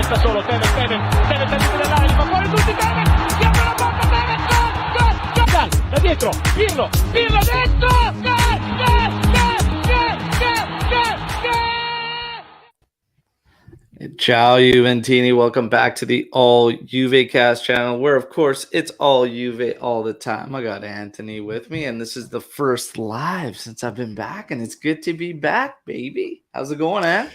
sta solo Tevez all'interno dell'area, li fa fuori tutti, Tevez, si apre la porta, Tevez, gol, da dietro, Pirlo dentro, Ciao Juventini, welcome back to the All Juve Cast channel, where of course it's all Juve all the time. I got Anthony with me, and this is the first live since I've been back, and it's good to be back, baby. How's it going, Ant?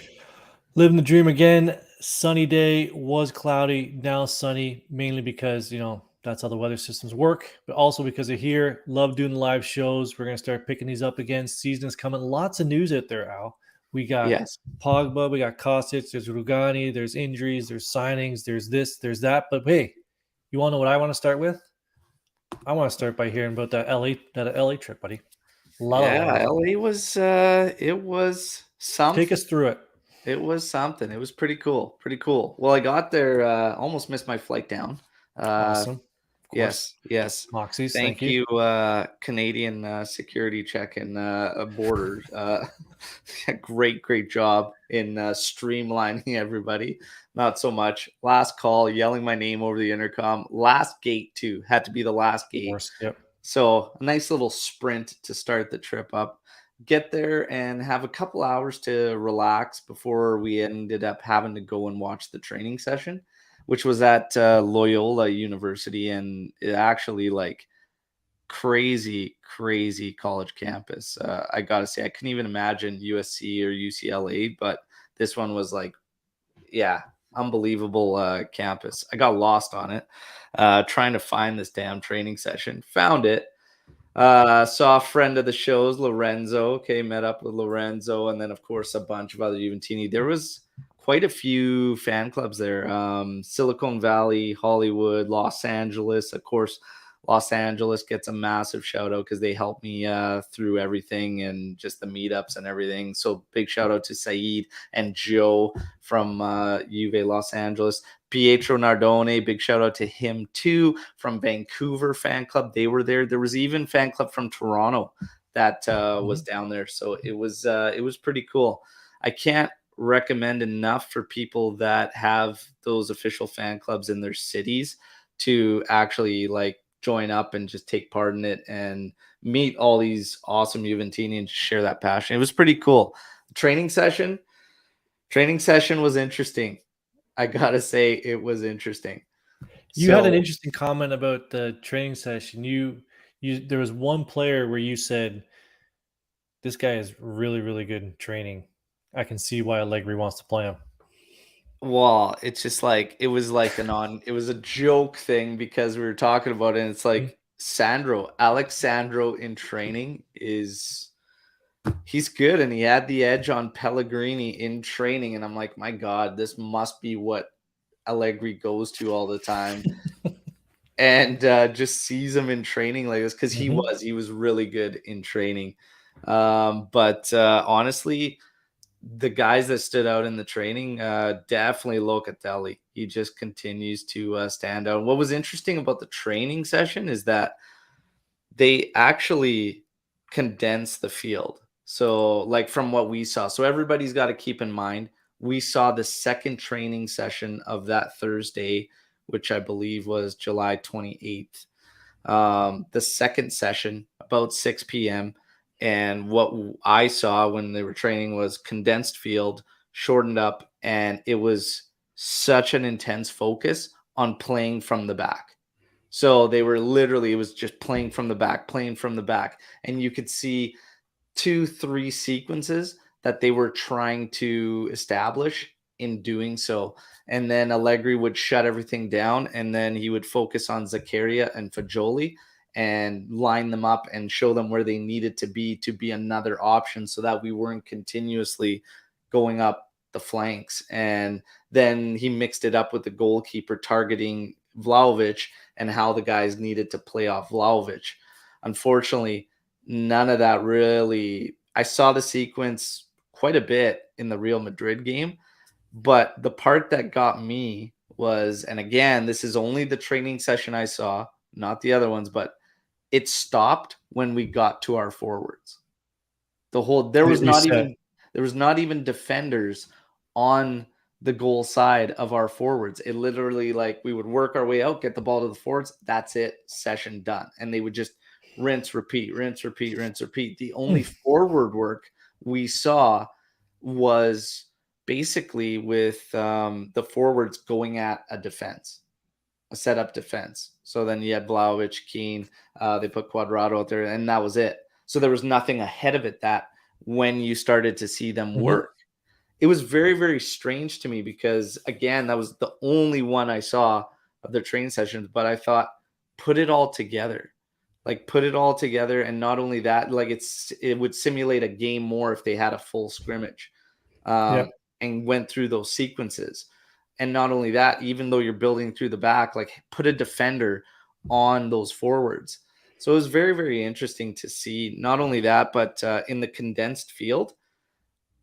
Living the dream again. Sunny day, was cloudy, now sunny, mainly because, that's how the weather systems work, but also because of here. Love doing live shows. We're going to start picking these up again. Season is coming. Lots of news out there, Al. We got Pogba, we got Kostic, there's Rugani, there's injuries, there's signings, there's this, there's that. But hey, you want to know what I want to start with? I want to start by hearing about that LA trip, buddy. LA was it was something. Take us through it. It was something. It was pretty cool. Well, I got there, almost missed my flight down. Awesome. Yes. Moxies, thank you, Canadian security check and borders. Great job in streamlining everybody. Not so much. Last call, yelling my name over the intercom. Last gate too. Had to be the last gate. Yep. So a nice little sprint to start the trip up. Get there and have a couple hours to relax before we ended up having to go and watch the training session, which was at Loyola University, and it actually like crazy college campus. I gotta say, I couldn't even imagine USC or UCLA, but this one was like, unbelievable campus. I got lost on it, trying to find this damn training session. Found it. Saw a friend of the shows, Lorenzo. Met up with Lorenzo, and then of course a bunch of other Juventini. There was quite a few fan clubs there. Silicon Valley, Hollywood, Los Angeles. Of course, Los Angeles gets a massive shout out because they helped me through everything and just the meetups and everything. So big shout out to Saeed and Joe from Juve Los Angeles. Pietro Nardone, big shout out to him too, from Vancouver fan club. They were there. There was even fan club from Toronto that was down there. So it was pretty cool. I can't recommend enough for people that have those official fan clubs in their cities to actually like join up and just take part in it and meet all these awesome Juventini and just share that passion. It was pretty cool. The training session was interesting. I gotta say, it was interesting. You had an interesting comment about the training session. You there was one player where you said, "This guy is really, really good in training. I can see why Allegri wants to play him." Well, it's just like it was like it was a joke thing because we were talking about it, and it's like Alex Sandro in training he's good, and he had the edge on Pellegrini in training, and I'm like, my God, this must be what Allegri goes to all the time. And just sees him in training like this because he was really good in training. But honestly, the guys that stood out in the training, definitely Locatelli. He just continues to stand out. What was interesting about the training session is that they actually condensed the field. So like from what we saw, so everybody's got to keep in mind, we saw the second training session of that Thursday, which I believe was July 28th. The second session about 6 p.m. And what I saw when they were training was condensed field, shortened up, and it was such an intense focus on playing from the back. So they were literally, it was just playing from the back. And you could see 2-3 sequences that they were trying to establish in doing so. And then Allegri would shut everything down, and then he would focus on Zakaria and Fagioli and line them up and show them where they needed to be another option so that we weren't continuously going up the flanks. And then he mixed it up with the goalkeeper targeting Vlahovic and how the guys needed to play off Vlahovic. Unfortunately, none of that really. I saw the sequence quite a bit in the Real Madrid game, but the part that got me was, and again, this is only the training session I saw, not the other ones, but it stopped when we got to our forwards. There was not even defenders on the goal side of our forwards. It literally, like, we would work our way out, get the ball to the forwards. That's it. Session done. And they would just rinse, repeat, rinse, repeat, rinse, repeat. The only forward work we saw was basically with the forwards going at a defense, a setup defense. So then you had Vlahovic, Keane, they put Quadrado out there, and that was it. So there was nothing ahead of it that when you started to see them work. It was very, very strange to me because, again, that was the only one I saw of their training sessions. But I thought, put it all together. Like, put it all together. And not only that, like, it would simulate a game more if they had a full scrimmage and went through those sequences. And not only that, even though you're building through the back, like, put a defender on those forwards. So it was very, very interesting to see. Not only that, but in the condensed field,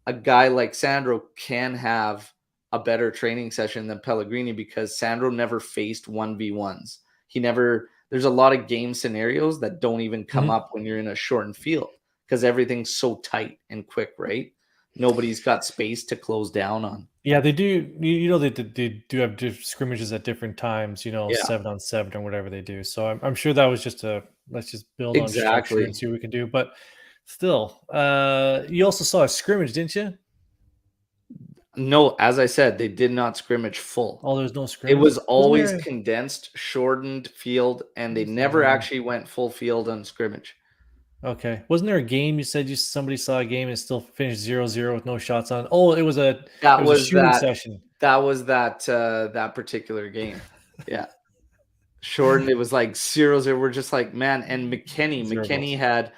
a guy like Sandro can have a better training session than Pellegrini because Sandro never faced 1v1s. There's a lot of game scenarios that don't even come up when you're in a shortened field because everything's so tight and quick, right? Nobody's got space to close down on. Yeah, they do. They do have scrimmages at different times, 7-on-7 or whatever they do. So I'm sure that was just let's just build on structure and see what we can do. But still, you also saw a scrimmage, didn't you? No, as I said, they did not scrimmage full. Oh, there's no scrimmage? It was always condensed, shortened field, and they never actually went full field on scrimmage. Okay. Wasn't there a game you said somebody saw a game and still finished 0-0 with no shots on? Oh, it was a shooting session. That was that particular game. Yeah. Shortened, it was like 0-0. We're just like, man, and McKennie had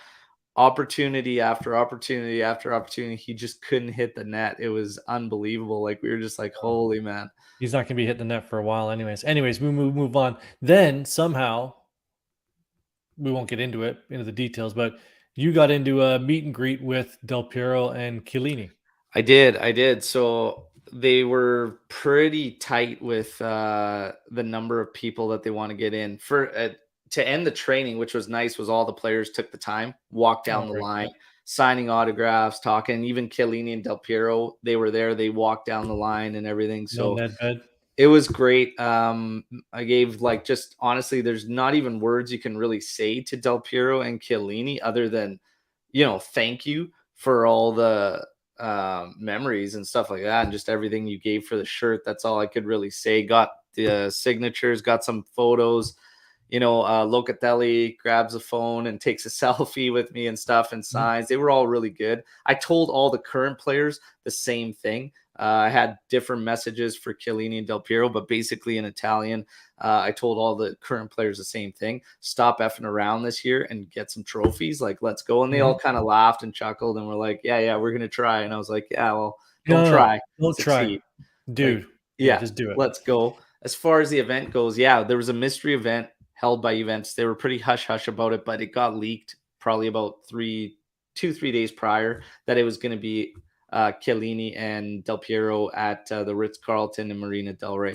opportunity after opportunity after opportunity. He just couldn't hit the net. It was unbelievable. Like, we were just like, holy man. He's not going to be hitting the net for a while anyways. We move on. Then somehow, we won't get into the details, but you got into a meet and greet with Del Piero and Chiellini. I did. So they were pretty tight with the number of people that they want to get in for to end the training, which was nice. Was all the players took the time, walked down the line, signing autographs, talking. Even Chiellini and Del Piero, they were there. They walked down the line and everything. So it was great. I gave, like, just honestly, there's not even words you can really say to Del Piero and Chiellini other than, thank you for all the memories and stuff like that, and just everything you gave for the shirt. That's all I could really say. Got the signatures, got some photos. Locatelli grabs a phone and takes a selfie with me and stuff and signs. They were all really good. I told all the current players the same thing. I had different messages for Chiellini and Del Piero, but basically in Italian, I told all the current players the same thing. Stop effing around this year and get some trophies. Like, let's go. And they all kind of laughed and chuckled and were like, yeah, we're going to try. And I was like, yeah, well, don't try. Dude. Like, just do it. Let's go. As far as the event goes, there was a mystery event held by Juventus. They were pretty hush-hush about it, but it got leaked probably about 3 days prior that it was going to be Chiellini and Del Piero at the Ritz-Carlton in Marina del Rey.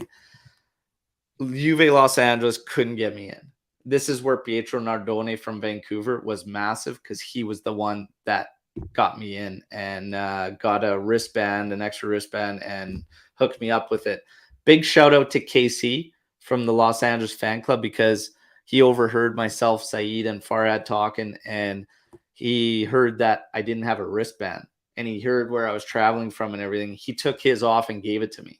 Juve Los Angeles couldn't get me in. This is where Pietro Nardone from Vancouver was massive because he was the one that got me in and got an extra wristband, and hooked me up with it. Big shout out to KC from the Los Angeles fan club because he overheard myself, Saeed, and Farhad talking, and he heard that I didn't have a wristband, and he heard where I was traveling from and everything. He took his off and gave it to me.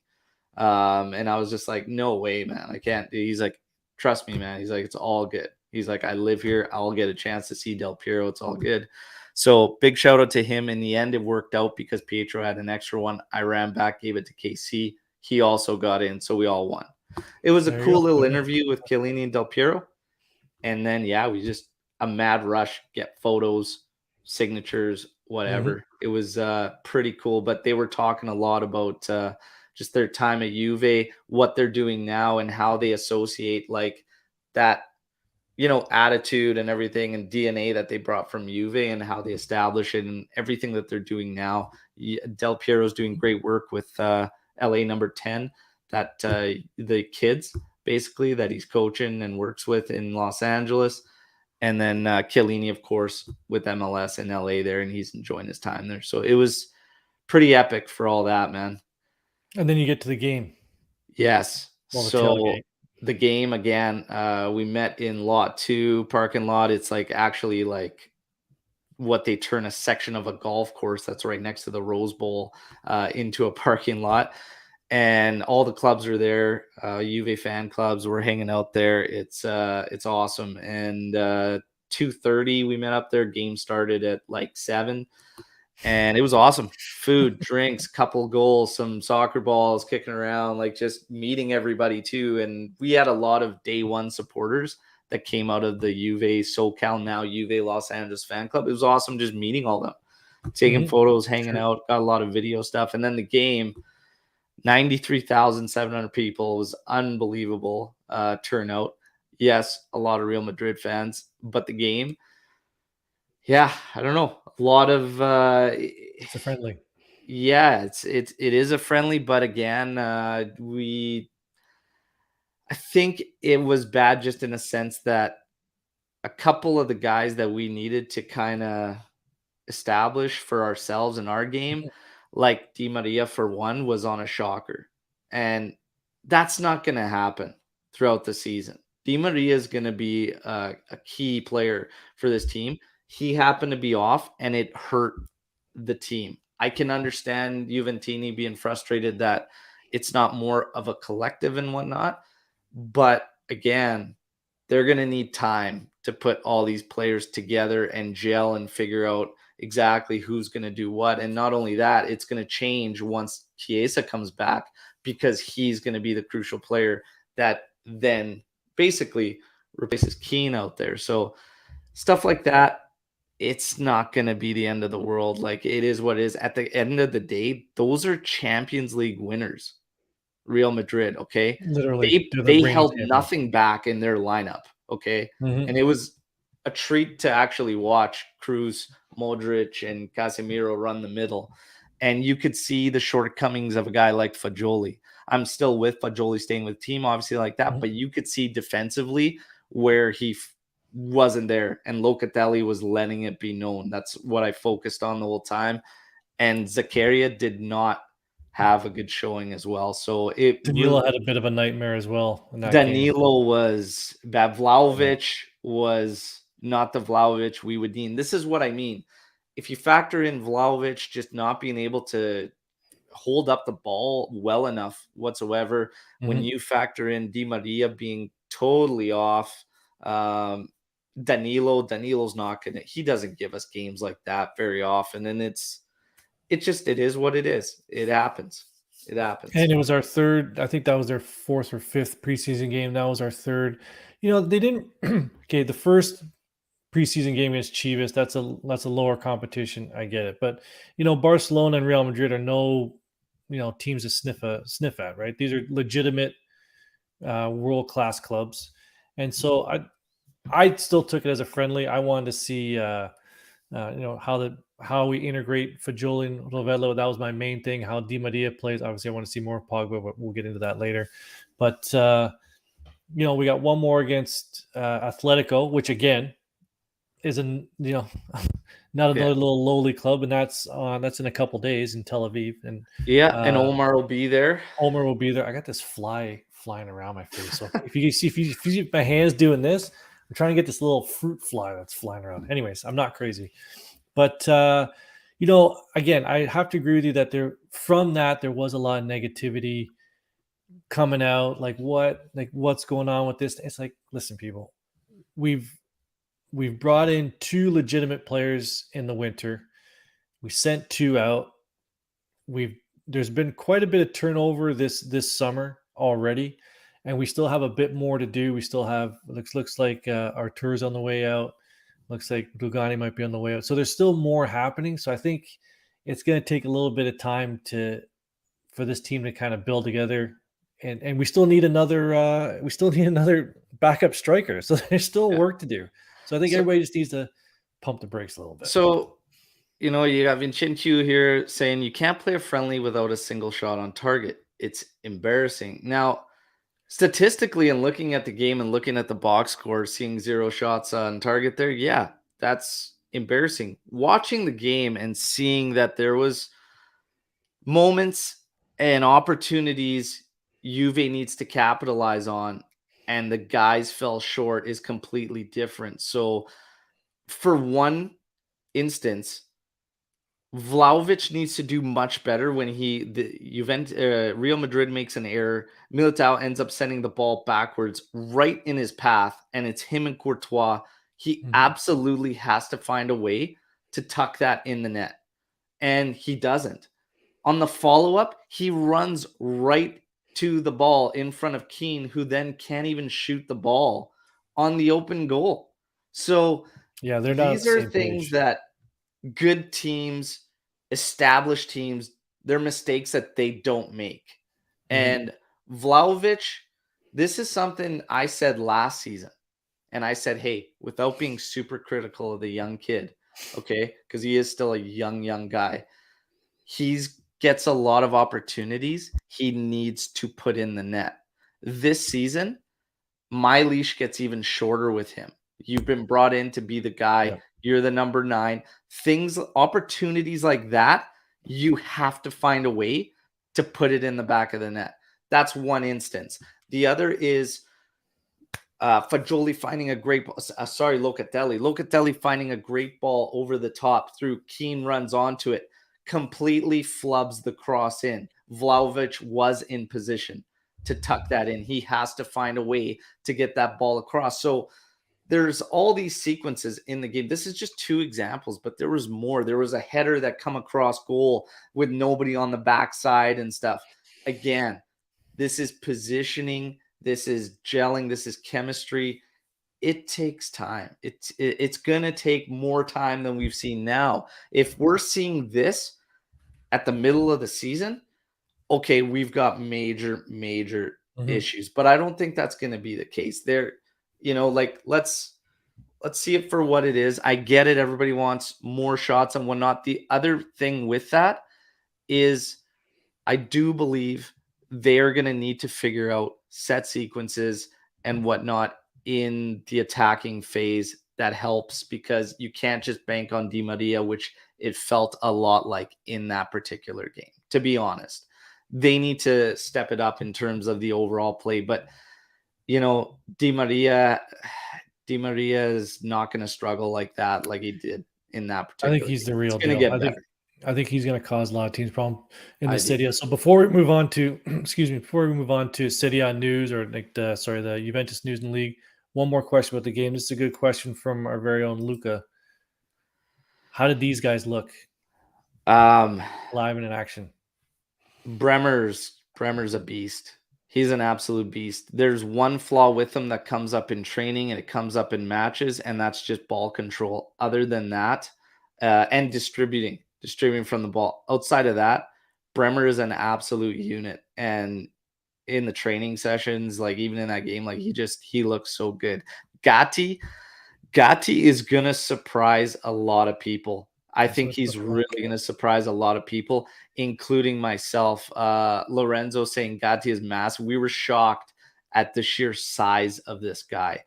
And I was just like, no way, man, I can't. He's like, trust me, man. He's like, it's all good. He's like, I live here. I'll get a chance to see Del Piero. It's all good. So big shout out to him. In the end, it worked out because Pietro had an extra one. I ran back, gave it to KC. He also got in, so we all won. It was a cool little interview with Chiellini and Del Piero. And then, we just a mad rush, get photos, signatures, whatever. It was pretty cool. But they were talking a lot about just their time at Juve, what they're doing now, and how they associate like that, attitude and everything and DNA that they brought from Juve and how they establish it and everything that they're doing now. Del Piero's doing great work with LA number 10, that the kids basically that he's coaching and works with in Los Angeles. And then Chiellini, of course, with MLS in LA there, and he's enjoying his time there. So it was pretty epic for all that, man. And then you get to the game. Yes. Well, the So tailgate. the game again, we met in lot 2 parking lot. It's like actually like what they turn a section of a golf course that's right next to the Rose Bowl into a parking lot. And all the clubs are there. Juve fan clubs. We're hanging out there. It's awesome. And 2:30 we met up there. Game started at like 7, and it was awesome. Food, drinks, couple goals, some soccer balls kicking around, like just meeting everybody too. And we had a lot of day one supporters that came out of the Juve SoCal, now Juve Los Angeles fan club. It was awesome just meeting all of them, taking photos, hanging out, got a lot of video stuff. And then the game, 93,700 people. It was unbelievable turnout. Yes, a lot of Real Madrid fans, but the game, yeah, I don't know. A lot of It's a friendly. yeah, it is a friendly, but again, I think it was bad just in a sense that a couple of the guys that we needed to kind of establish for ourselves in our game, like Di Maria for one, was on a shocker. And that's not going to happen throughout the season. Di Maria is going to be a key player for this team. He happened to be off, and it hurt the team. I can understand Juventini being frustrated that it's not more of a collective and whatnot. But again, they're going to need time to put all these players together and gel and figure out exactly who's going to do what. And not only that, it's going to change once Chiesa comes back, because he's going to be the crucial player that then basically replaces Keane out there. So stuff like that, it's not going to be the end of the world. Like, it is what it is. At the end of the day, those are Champions League winners. Real Madrid, okay? Literally, they're the They reigning held champions. nothing back in their lineup, okay? And it was a treat to actually watch Cruz, Modric, and Casemiro run the middle. And you could see the shortcomings of a guy like Fajoli. I'm still with Fajoli staying with team, obviously, like that, but you could see defensively where he wasn't there, and Locatelli was letting it be known. That's what I focused on the whole time. And Zakaria did not have a good showing as well. So it Danilo had a bit of a nightmare as well in that game. Danilo was bad. Vlahovic was not the Vlahovic we would need. This is what I mean. If you factor in Vlahovic just not being able to hold up the ball well enough whatsoever, when you factor in Di Maria being totally off, Danilo's not gonna. He doesn't give us games like that very often, and it is what it is. It happens. It happens. And it was our third. I think that was their fourth or fifth preseason game. That was our third. They didn't. Okay, the first preseason game against Chivas, that's a lower competition. I get it, but Barcelona and Real Madrid are no teams to sniff at, right? These are legitimate world class clubs, and so I still took it as a friendly. I wanted to see how we integrate Fajoli and Rovello. That was my main thing. How Di Maria plays. Obviously, I want to see more Pogba, but we'll get into that later. But we got one more against Atletico, which again is not another little lowly club, and that's in a couple days in Tel Aviv. And and Omer will be there. Omer will be there. I got this fly flying around my face. So if you see my hands doing this, I'm trying to get this little fruit fly that's flying around. Anyways, I'm not crazy. But, again, I have to agree with you that there was a lot of negativity coming out. Like what's going on with this? It's like, listen, people, we've brought in 2 legitimate players in the winter. We sent 2 out. There's been quite a bit of turnover this summer already, and we still have a bit more to do. We still have looks like Artur's on the way out. Looks like Rugani might be on the way out. So there's still more happening. So I think it's going to take a little bit of time for this team to kind of build together. And we still need another backup striker. So there's still work to do. So I think everybody just needs to pump the brakes a little bit. So, you have Vincentiu here saying you can't play a friendly without a single shot on target. It's embarrassing. Now, statistically, and looking at the game and looking at the box score, seeing 0 shots on target there, yeah, that's embarrassing. Watching the game and seeing that there was moments and opportunities Juve needs to capitalize on, and the guys fell short is completely different. So, for one instance, Vlahovic needs to do much better when Real Madrid makes an error. Militao ends up sending the ball backwards right in his path, and it's him and Courtois. He absolutely has to find a way to tuck that in the net, and he doesn't. On the follow-up, he runs right to the ball in front of Keane, who then can't even shoot the ball on the open goal. So Yeah, they're not these are things that good teams, established teams, they're mistakes that they don't make. And Vlahovic, this is something I said last season. And I said, hey, without being super critical of the young kid, okay, because he is still a young guy, he's gets a lot of opportunities he needs to put in the net. This season, my leash gets even shorter with him. You've been brought in to be the guy. Yeah. You're the number 9. Opportunities like that, you have to find a way to put it in the back of the net. That's one instance. The other is Fagioli finding a great ball. Locatelli. Locatelli finding a great ball over the top through. Keane runs onto it, completely flubs the cross in. Vlahovic was in position to tuck that in. He has to find a way to get that ball across. So there's all these sequences in the game. This is just 2 examples, but there was more. There was a header that come across goal with nobody on the backside and stuff. Again, this is positioning. This is gelling. This is chemistry. It takes time. It's going to take more time than we've seen now. If we're seeing this at the middle of the season, okay, we've got major issues, but I don't think that's going to be the case. Let's see it for what it is. I get it. Everybody wants more shots and whatnot. The other thing with that is I do believe they're going to need to figure out set sequences and whatnot in the attacking phase that helps, because you can't just bank on Di Maria, which it felt a lot like in that particular game, to be honest. They need to step it up in terms of the overall play. But, Di Maria is not going to struggle like that, like he did in that particular I think he's game. the real It's going deal. to get better. I think he's going to cause a lot of teams problem in the I Serie A. So before we move on to, before we move on to Serie A news, or the Juventus news in the league, one more question about the game. This is a good question from our very own Luca. How did these guys look live and in action? Bremer's a beast. He's an absolute beast. There's one flaw with him that comes up in training and it comes up in matches, and that's just ball control. Other than that, and distributing from the ball. Outside of that, Bremer is an absolute unit. And in the training sessions, like even in that game, like he looks so good. Gatti is gonna surprise a lot of people. I think he's really going to surprise a lot of people, including myself. Lorenzo saying Gatti is massive. We were shocked at the sheer size of this guy.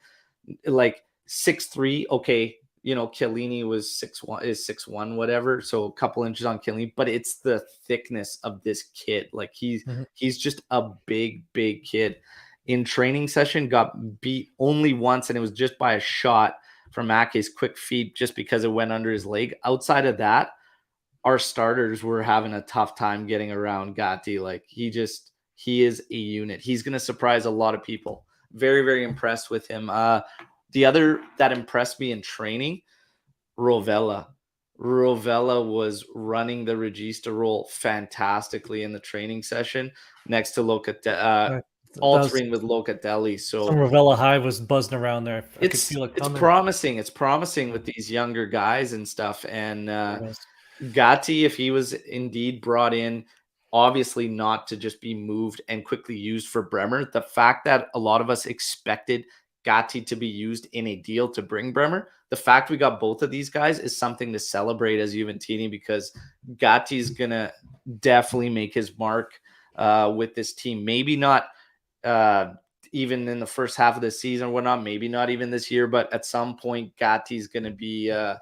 Like 6'3", okay, Chiellini was 6'1", whatever, so a couple inches on Chiellini, but it's the thickness of this kid. Like he's just a big kid. In training session, got beat only once, and it was just by a shot from Ake's quick feet, just because it went under his leg. Outside of that, our starters were having a tough time getting around Gatti. Like he is a unit. He's going to surprise a lot of people. Very impressed with him. The other that impressed me in training, Rovella. Rovella was running the regista role fantastically in the training session next to Locatelli. Altering with Locatelli. So some Rovella Hive was buzzing around there. I could feel it coming. It's promising. It's promising with these younger guys and stuff. And Gatti, if he was indeed brought in, obviously not to just be moved and quickly used for Bremer, the fact that a lot of us expected Gatti to be used in a deal to bring Bremer, the fact we got both of these guys is something to celebrate as Juventini, because Gatti's going to definitely make his mark with this team. Maybe not even in the first half of the season or whatnot, maybe not even this year, but at some point Gatti's going to be a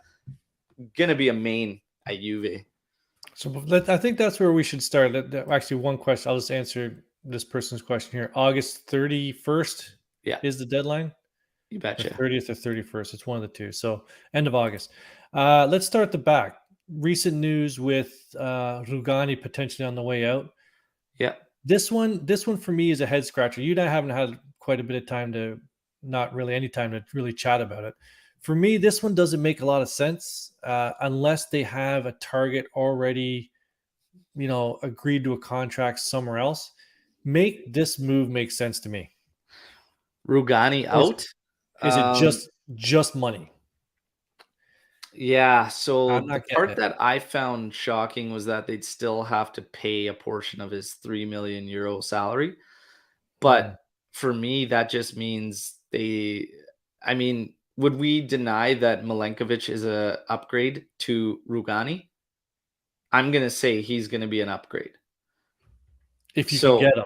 main at Juve. So I think that's where we should start. Actually, one question. I'll just answer this person's question here. August 31st Yeah, is the deadline, you or betcha. 30th or 31st. It's one of the two. So end of August. Let's start at the back. Recent news with Rugani potentially on the way out. Yeah. This one for me is a head scratcher. You and I haven't had quite a bit of time to, not really any time to really chat about it. For me, this one doesn't make a lot of sense unless they have a target already, agreed to a contract somewhere else. Make this move make sense to me. Rugani Or out. is it just money? Yeah, so I'm the not getting part it. that I found shocking was that they'd still have to pay a portion of his 3 million euro salary. Mm, But for me, that just means I mean, would we deny that Milenkovic is a upgrade to Rugani? I'm gonna say he's gonna be an upgrade. if you can So get them.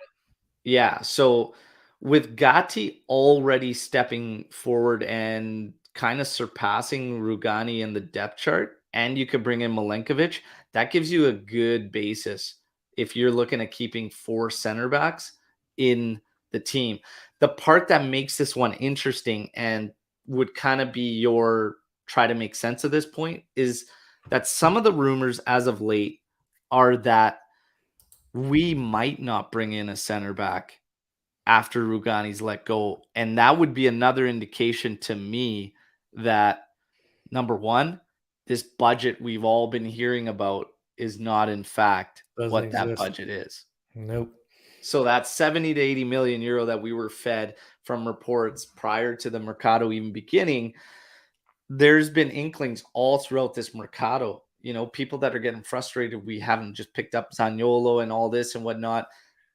yeah, so with Gatti already stepping forward and kind of surpassing Rugani in the depth chart, and you could bring in Milenkovic, that gives you a good basis if you're looking at keeping 4 center backs in the team. The part that makes this one interesting and would kind of be your try to make sense of this point is that some of the rumors as of late are that we might not bring in a center back after Rugani's let go. And that would be another indication to me that number one, this budget we've all been hearing about is not in fact Doesn't what that exist. budget is. Nope. So that 70 to 80 million euro that we were fed from reports prior to the Mercato even beginning, there's been inklings all throughout this Mercato. People that are getting frustrated. We haven't just picked up Zaniolo and all this and whatnot.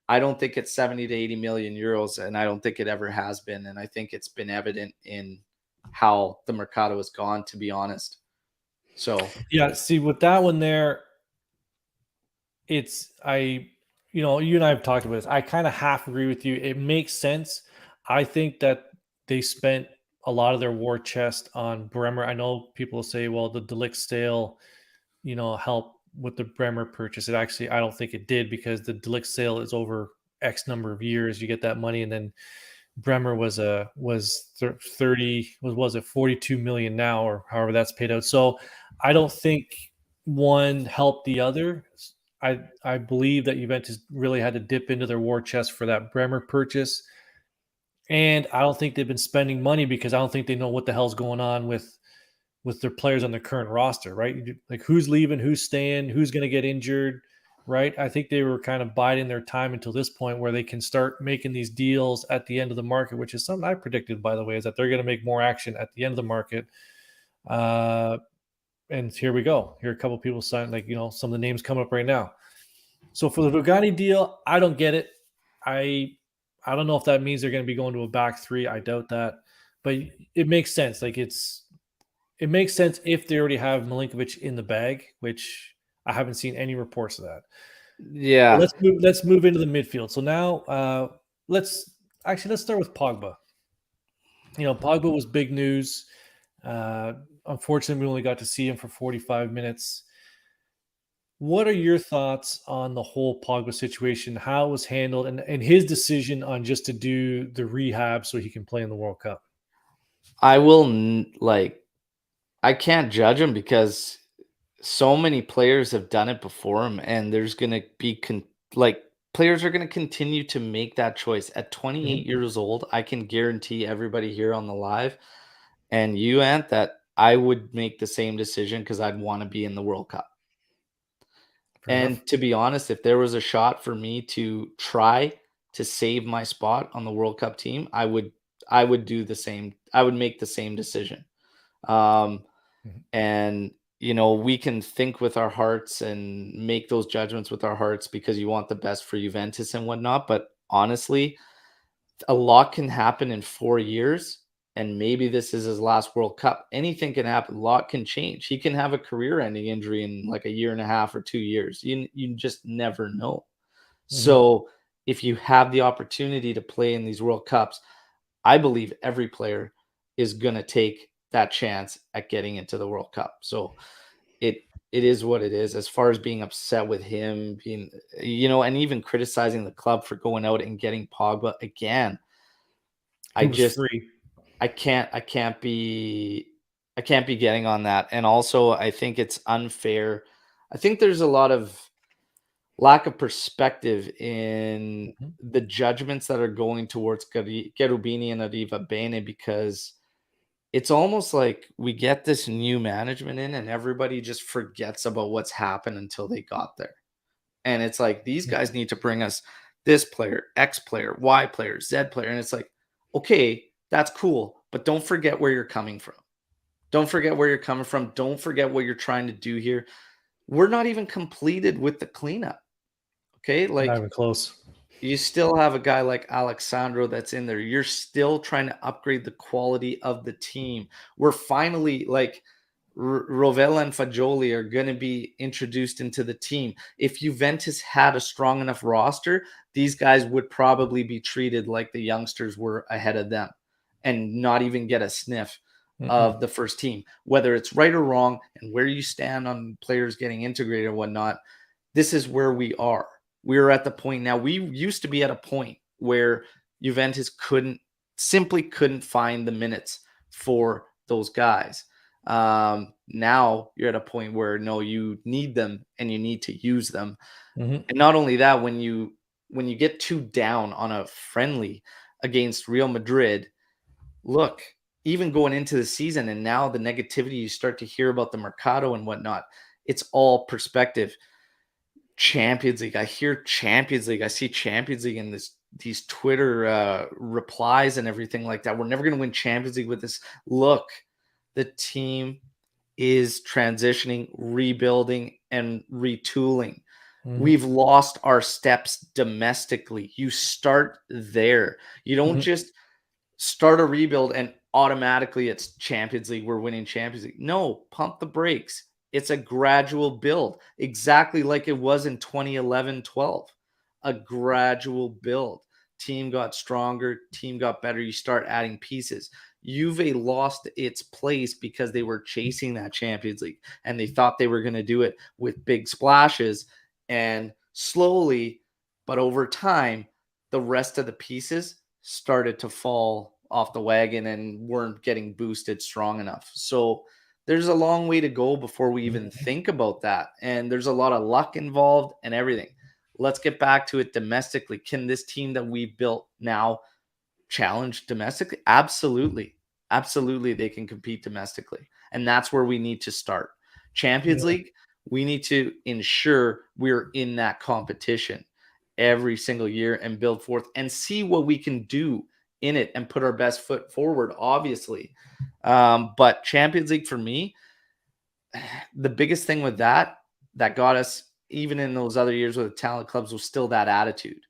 I don't think it's 70 to 80 million euros, and I don't think it ever has been. And I think it's been evident in how the Mercato has gone, to be honest. So, Yeah, see, with that one there, you and I have talked about this. I kind of half agree with you. It makes sense. I think that they spent a lot of their war chest on Bremer. I know people say, well, the Delict sale, help with the Bremer purchase. I don't think it did, because the Delict sale is over X number of years. You get that money, and then Bremer was 30, was it 42 million now, or however that's paid out. So I don't think one helped the other. I believe that Juventus really had to dip into their war chest for that Bremer purchase. And I don't think they've been spending money because I don't think they know what the hell's going on with their players on their current roster, right? Like, who's leaving, who's staying, who's going to get injured, right? I think they were kind of biding their time until this point where they can start making these deals at the end of the market, which is something I predicted, by the way, is that they're going to make more action at the end of the market. And here we go. Here are a couple of people signed, some of the names coming up right now. So for the Rugani deal, I don't get it. I don't know if that means they're going to be going to a back three. I doubt that, but it makes sense. It makes sense if they already have Milenkovic in the bag, which I haven't seen any reports of that. yeah. But let's move into the midfield. So now let's start with Pogba. Pogba was big news. Unfortunately, we only got to see him for 45 minutes. What are your thoughts on the whole Pogba situation, how it was handled, and his decision on just to do the rehab so he can play in the World Cup? I can't judge him because so many players have done it before him, and there's going to be players are going to continue to make that choice at 28 Mhm. years old. I can guarantee everybody here on the live and you, Ant, that I would make the same decision because I'd want to be in the World Cup. Fair enough. And to be honest, if there was a shot for me to try to save my spot on the World Cup team, I would do the same. I would make the same decision. Um, Mhm. and we can think with our hearts and make those judgments with our hearts because you want the best for Juventus and whatnot. But honestly, a lot can happen in 4 years, and maybe this is his last World Cup. Anything can happen. A lot can change. He can have a career-ending injury in like a year and a half or 2 years. You just never know. Mhm. So if you have the opportunity to play in these World Cups, I believe every player is going to take that chance at getting into the World Cup. So it it is what it is. As far as being upset with him, being, and even criticizing the club for going out and getting Pogba again. He was free. I can't be getting on that. And also, I think it's unfair. I think there's a lot of lack of perspective in the judgments that are going towards Cherubini and Arriva Bene, because it's almost like we get this new management in and everybody just forgets about what's happened until they got there. And it's like, these guys need to bring us this player, X player, Y player, Z player. And it's like, okay, that's cool, but don't forget where you're coming from. Don't forget where you're coming from. Don't forget what you're trying to do here. We're not even completed with the cleanup. Okay, like, not even close. You still have a guy like Alexandro that's in there. You're still trying to upgrade the quality of the team. We're finally, like, Rovella and Fagioli are going to be introduced into the team. If Juventus had a strong enough roster, these guys would probably be treated like the youngsters were ahead of them and not even get a sniff of the first team. Whether it's right or wrong and where you stand on players getting integrated or whatnot, this is where we are. We're at the point now. We used to be at a point where Juventus simply couldn't find the minutes for those guys. Now you're at a point where, no, you need them and you need to use them. And not only that, when you get 2 down on a friendly against Real Madrid, look, even going into the season and now the negativity you start to hear about the Mercato and whatnot, it's all perspective. Champions League. I hear Champions League. I see Champions League in these Twitter replies and everything like that. We're never going to win Champions League with this. Look, the team is transitioning, rebuilding, and retooling. We've lost our steps domestically. You start there. You don't just start a rebuild and automatically it's Champions League. We're winning Champions League. No, pump the brakes. It's a gradual build, exactly like it was in 2011-12. A gradual build. Team got stronger, team got better. You start adding pieces. Juve lost its place because they were chasing that Champions League and they thought they were going to do it with big splashes. And slowly, but over time, the rest of the pieces started to fall off the wagon and weren't getting boosted strong enough. So there's a long way to go before we even think about that. And there's a lot of luck involved and everything. Let's get back to it domestically. Can this team that we built now challenge domestically? Absolutely. Absolutely, they can compete domestically. And that's where we need to start. Champions League, we need to ensure we're in that competition every single year and build forth and see what we can do in it and put our best foot forward, obviously. But Champions League for me, the biggest thing with that got us, even in those other years with the talent clubs, was still that attitude.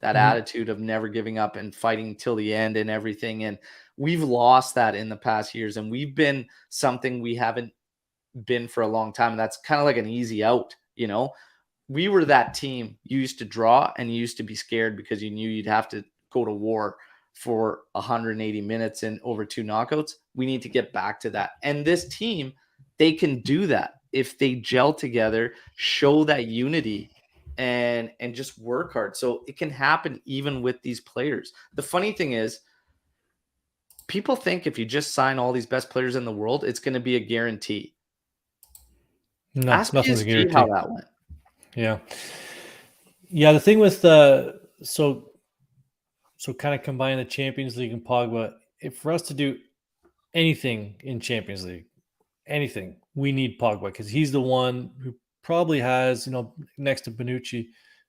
That attitude of never giving up and fighting till the end and everything. And we've lost that in the past years. And we've been something we haven't been for a long time. And that's kind of like an easy out, We were that team you used to draw and you used to be scared because you knew you'd have to go to war for 180 minutes and over 2 knockouts. We need to get back to that. And this team, they can do that if they gel together, show that unity, and just work hard. So it can happen even with these players. The funny thing is, people think if you just sign all these best players in the world, it's going to be a guarantee. No, ask nothing's a PSG guarantee. how that went. Yeah. The thing with so kind of combine the Champions League and Pogba. If for us to do anything in Champions League, anything, we need Pogba because he's the one who probably has, next to Bonucci,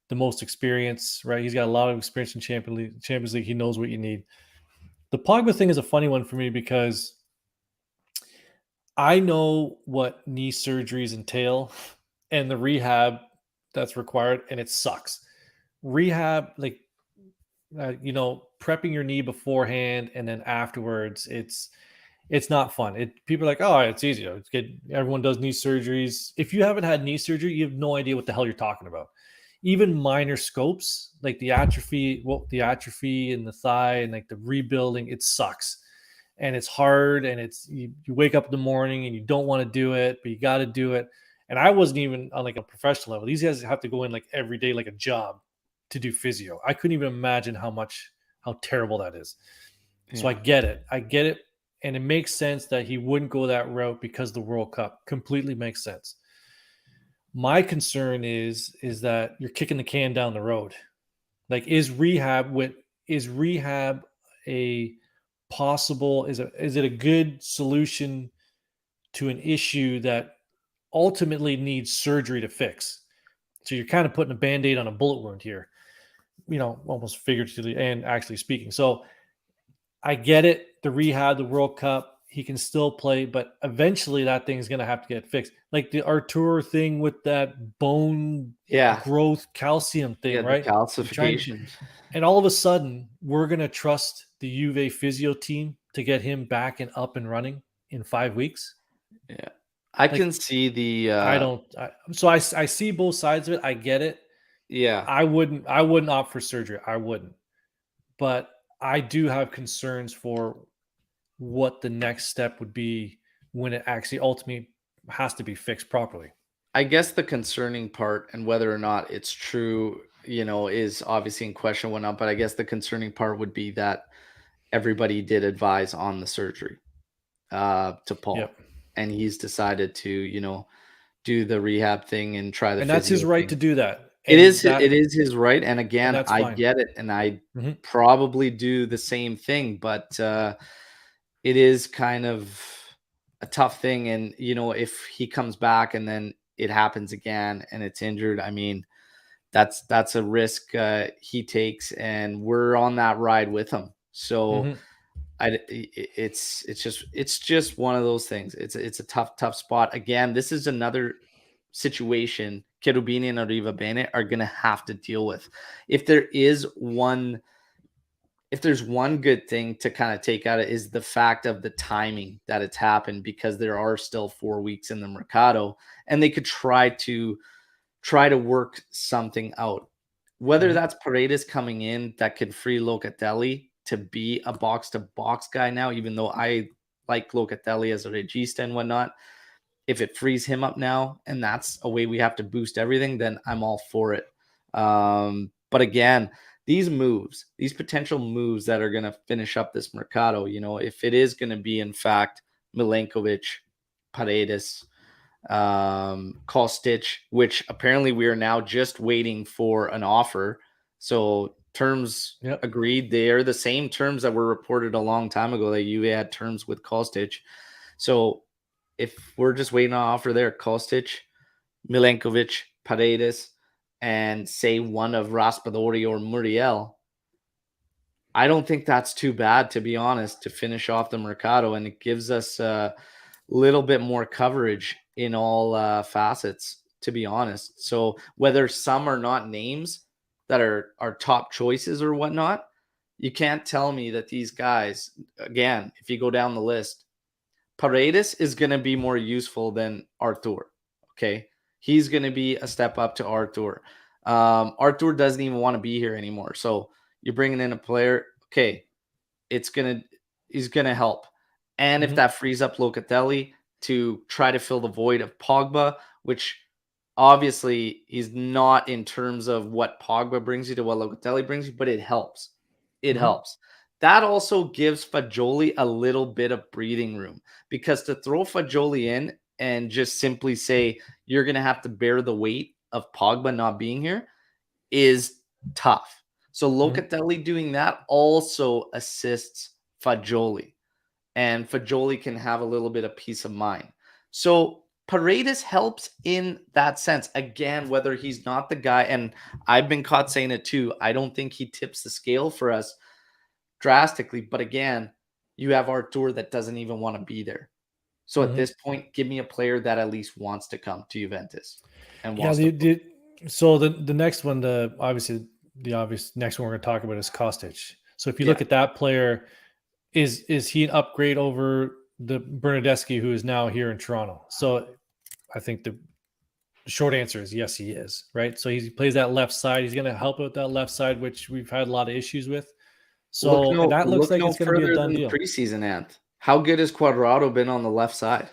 the most experience, right? He's got a lot of experience in Champions League. He knows what you need. The Pogba thing is a funny one for me because I know what knee surgeries entail and the rehab that's required, and it sucks. Rehab, prepping your knee beforehand and then afterwards, it's not fun. People are like, oh, it's easy. Everyone does knee surgeries. If you haven't had knee surgery, you have no idea what the hell you're talking about. Even minor scopes, like the atrophy in the thigh and like the rebuilding, it sucks. And it's hard. And you wake up in the morning and you don't want to do it, but you got to do it. And I wasn't even on like a professional level. These guys have to go in like every day, like a job to do physio. I couldn't even imagine how terrible that is. So I get it. And it makes sense that he wouldn't go that route because the World Cup completely makes sense. My concern is that you're kicking the can down the road. Like, is rehab a possible? Is it a good solution to an issue that ultimately needs surgery to fix? So you're kind of putting a Band-Aid on a bullet wound here, almost figuratively and actually speaking. So I get it. The rehab, the World Cup, he can still play, but eventually that thing's going to have to get fixed. Like the Artur thing with that bone growth calcium thing, right? The calcifications. And all of a sudden, we're going to trust the Juve physio team to get him back and up and running in 5 weeks. Yeah. I can see the I see both sides of it. I get it. Yeah. I wouldn't opt for surgery. I wouldn't. But I do have concerns for what the next step would be when it actually ultimately has to be fixed properly. I guess the concerning part, and whether or not it's true, is obviously in question whatnot, but I guess the concerning part would be that everybody did advise on the surgery to Paul. Yep. And he's decided to, do the rehab thing and try the. And that's his right to do that. It is his right. And again, I get it. And I probably do the same thing, but it is kind of a tough thing. And, if he comes back and then it happens again and it's injured, I mean, that's a risk he takes, and we're on that ride with him. So it's just one of those things. It's a tough spot. Again, this is another situation Cherubini and Arrivabene are going to have to deal with. If there's one good thing to kind of take out, it is the fact of the timing that it's happened, because there are still 4 weeks in the Mercato, and they could try to work something out. Whether that's Paredes coming in that could free Locatelli to be a box-to-box guy now, even though I like Locatelli as a regista and whatnot. If it frees him up now, and that's a way we have to boost everything, then I'm all for it. But again, these potential moves that are going to finish up this Mercato, if it is going to be, in fact, Milenkovic, Paredes, Kostic, which apparently we are now just waiting for an offer. So terms agreed. They are the same terms that were reported a long time ago that you had terms with Kostic. So if we're just waiting on an offer there, Kostic, Milenkovic, Paredes, and say one of Raspadori or Muriel, I don't think that's too bad, to be honest, to finish off the Mercato. And it gives us a little bit more coverage in all facets, to be honest. So whether some are not names that are top choices or whatnot, you can't tell me that these guys, again, if you go down the list, Paredes is going to be more useful than Artur. Okay. He's going to be a step up to Artur. Artur doesn't even want to be here anymore. So you're bringing in a player. Okay. He's going to help. And if that frees up Locatelli to try to fill the void of Pogba, which obviously is not in terms of what Pogba brings you to what Locatelli brings you, but it helps. It helps. That also gives Fagioli a little bit of breathing room, because to throw Fagioli in and just simply say you're going to have to bear the weight of Pogba not being here is tough. So Locatelli doing that also assists Fagioli, and Fagioli can have a little bit of peace of mind. So Paredes helps in that sense. Again, whether he's not the guy, and I've been caught saying it too, I don't think he tips the scale for us drastically. But again, you have Artur that doesn't even want to be there. So at this point, give me a player that at least wants to come to Juventus. And so the next one, the obvious next one we're going to talk about is Kostic. So if you look at that player, is he an upgrade over the Bernardeschi, who is now here in Toronto? So I think the short answer is yes, he is, right? So he plays that left side. He's going to help out that left side, which we've had a lot of issues with. So that looks like it's going to be a done deal. Preseason, Ant. How good has Cuadrado been on the left side?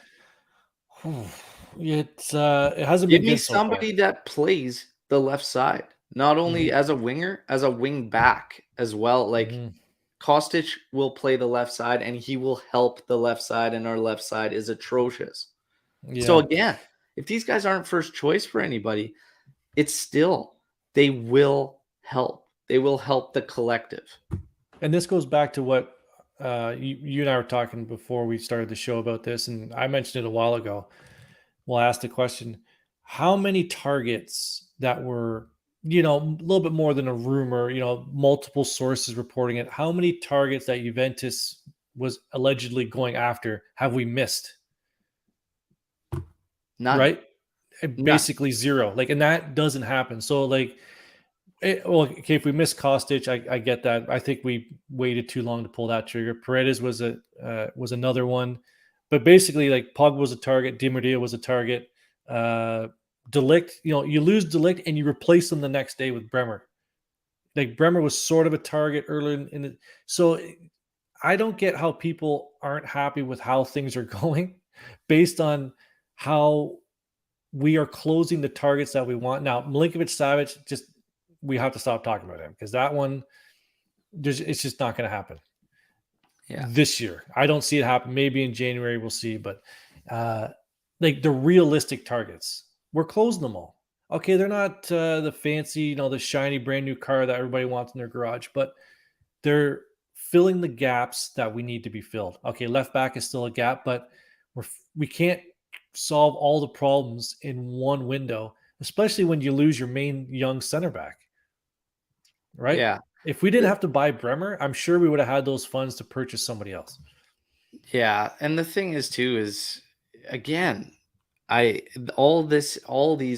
it hasn't Give been me good so far. somebody that plays the left side, not only as a winger, as a wing back as well. Like Kostic will play the left side, and he will help the left side, and our left side is atrocious. So again, if these guys aren't first choice for anybody, it's still, they will help. They will help the collective. And this goes back to what you and I were talking before we started the show about this, and I mentioned it a while ago. Well, I asked the question, how many targets that were, a little bit more than a rumor, multiple sources reporting it, how many targets that Juventus was allegedly going after have we missed? None. Right? None. Basically zero. And that doesn't happen. So okay, if we miss Kostic, I get that. I think we waited too long to pull that trigger. Paredes was another one, but basically, Pogba was a target, Di Maria was a target. De Ligt, you lose De Ligt and you replace them the next day with Bremer. Bremer was sort of a target early in the. So I don't get how people aren't happy with how things are going, based on how we are closing the targets that we want. Now, Milinkovic-Savic, we have to stop talking about him, because that one, it's just not going to happen this year. I don't see it happen. Maybe in January we'll see, but the realistic targets, we're closing them all. Okay, they're not the fancy, the shiny brand new car that everybody wants in their garage, but they're filling the gaps that we need to be filled. Okay, left back is still a gap, but we can't solve all the problems in one window, especially when you lose your main young center back. Right? Yeah. If we didn't have to buy Bremer, I'm sure we would have had those funds to purchase somebody else. Yeah, and the thing is too is, again, all these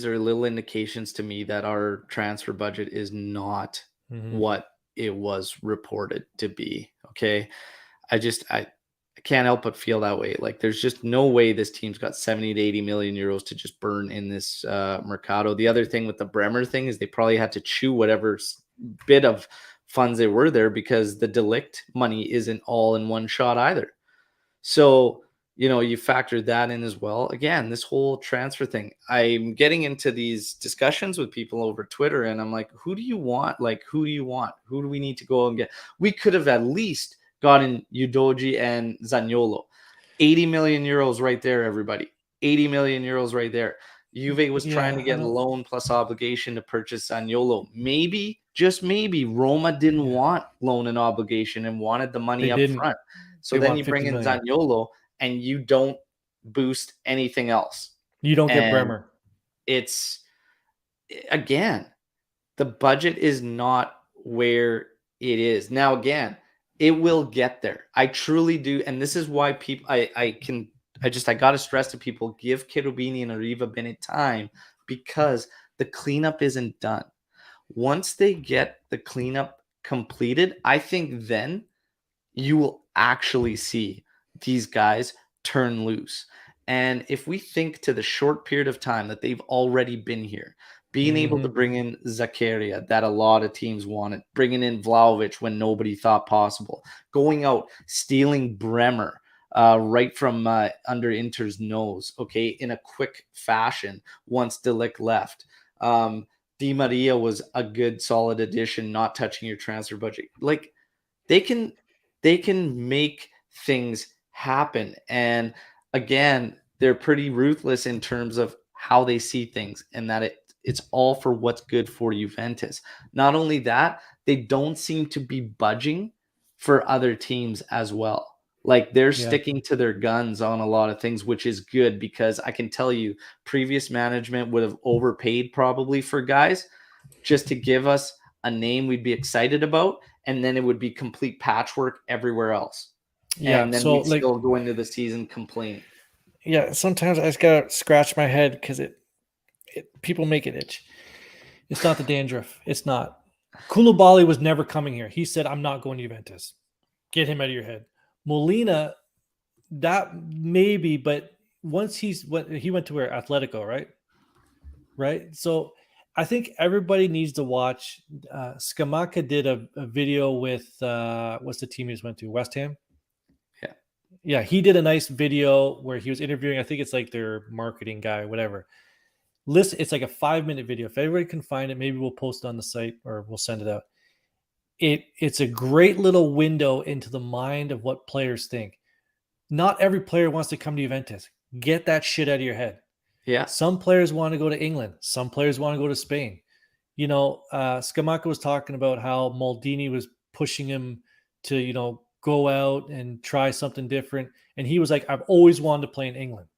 are little indications to me that our transfer budget is not what it was reported to be. Okay, I can't help but feel that way. There's just no way this team's got 70 to 80 million euros to just burn in this Mercato. The other thing with the Bremer thing is they probably had to chew whatever bit of funds they were there, because the De Ligt money isn't all in one shot either. So, you factor that in as well. Again, this whole transfer thing, I'm getting into these discussions with people over Twitter, and I'm like, who do you want? Who do you want? Who do we need to go and get? We could have at least gotten Udogie and Zaniolo. 80 million euros right there, everybody. 80 million euros right there. Juve was trying to get loan plus obligation to purchase Zaniolo. Maybe, just maybe, Roma didn't want loan and obligation and wanted the money up front. So then you bring in Zaniolo and you don't boost anything else. You don't get Bremer. It's, again, the budget is not where it is. Now, again, it will get there. I truly do. And this is why people, I got to stress to people, give Cherubini and Arriva Bennett time, because the cleanup isn't done. Once they get the cleanup completed, I think then you will actually see these guys turn loose. And if we think to the short period of time that they've already been here, being able to bring in Zakaria, that a lot of teams wanted, bringing in Vlahovic when nobody thought possible, going out, stealing Bremer right from under Inter's nose, okay, in a quick fashion once De Ligt left. Di Maria was a good, solid addition, not touching your transfer budget. They can make things happen. And again, they're pretty ruthless in terms of how they see things, and that it's all for what's good for Juventus. Not only that, they don't seem to be budging for other teams as well. They're sticking to their guns on a lot of things, which is good, because I can tell you previous management would have overpaid probably for guys just to give us a name we'd be excited about, and then it would be complete patchwork everywhere else. Yeah, and then we'd still go into the season complaining. Yeah, sometimes I just gotta scratch my head, because people make it itch. It's not the dandruff. It's not. Koulibaly was never coming here. He said, "I'm not going to Juventus." Get him out of your head. Molina, that maybe, but once he went to where? Atletico, right? Right. So I think everybody needs to watch. Scamacca did a video with what's the team he just went to? West Ham. Yeah. Yeah, he did a nice video where he was interviewing, I think it's like their marketing guy, whatever. Listen, it's like a 5-minute video. If everybody can find it, maybe we'll post it on the site or we'll send it out. It's a great little window into the mind of what players think. Not every player wants to come to Juventus. Get that shit out of your head. Yeah. Some players want to go to England. Some players want to go to Spain. Scamacca was talking about how Maldini was pushing him to, go out and try something different. And he was like, I've always wanted to play in England.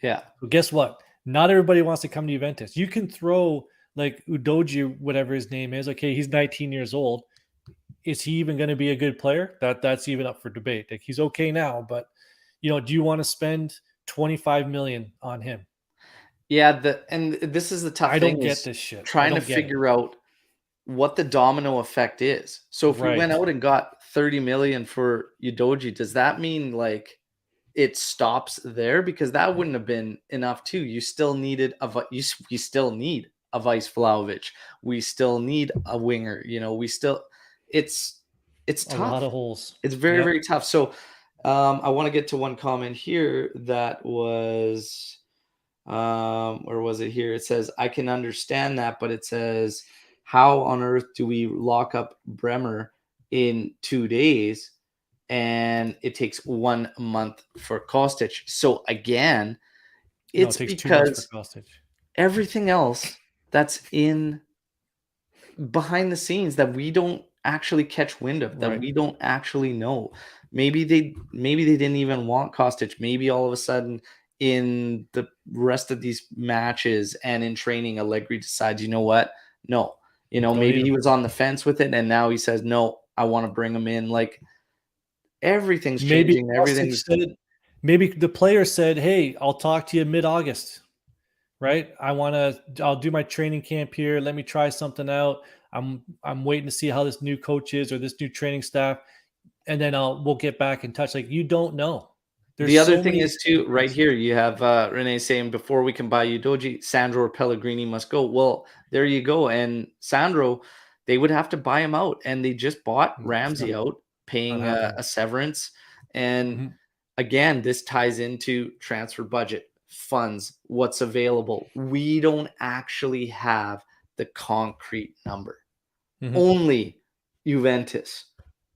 Yeah. But guess what? Not everybody wants to come to Juventus. You can throw like Udoji, whatever his name is. Okay, he's 19 years old. Is he even going to be a good player? That's even up for debate. Like he's okay now, but do you want to spend 25 million on him? Yeah, and this is the tough I thing. don't get this shit. Trying to figure out what the domino effect is. So if we went out and got 30 million for Udoji, does that mean like it stops there? Because that wouldn't have been enough too. You still needed you still need a Vice Vlahovic. We still need a winger. It's tough. A lot of holes. It's very, very tough. So I want to get to one comment here that was where was it here? It says, I can understand that, but it says, how on earth do we lock up Bremer in 2 days and it takes 1 month for Kostic? So again, it takes because 2 months for Kostic. Everything else that's in behind the scenes that we don't actually catch wind of, that we don't actually know. Maybe they didn't even want Kostic. Maybe all of a sudden in the rest of these matches and in training, Allegri decides, you know what? No. Maybe he was on the fence with it and now he says, no, I want to bring him in. Like everything's changing. Maybe the player said, hey, I'll talk to you mid-August, right? I'll do my training camp here. Let me try something out. I'm waiting to see how this new coach is or this new training staff. And then we'll get back in touch. Like you don't know. The other thing is too, right here, you have Renee saying, before we can buy Udoji, Sandro or Pellegrini must go. Well, there you go. And Sandro, they would have to buy him out. And they just bought Ramsey out, paying a severance. And again, this ties into transfer budget, funds, what's available. We don't actually have the concrete number. Only Juventus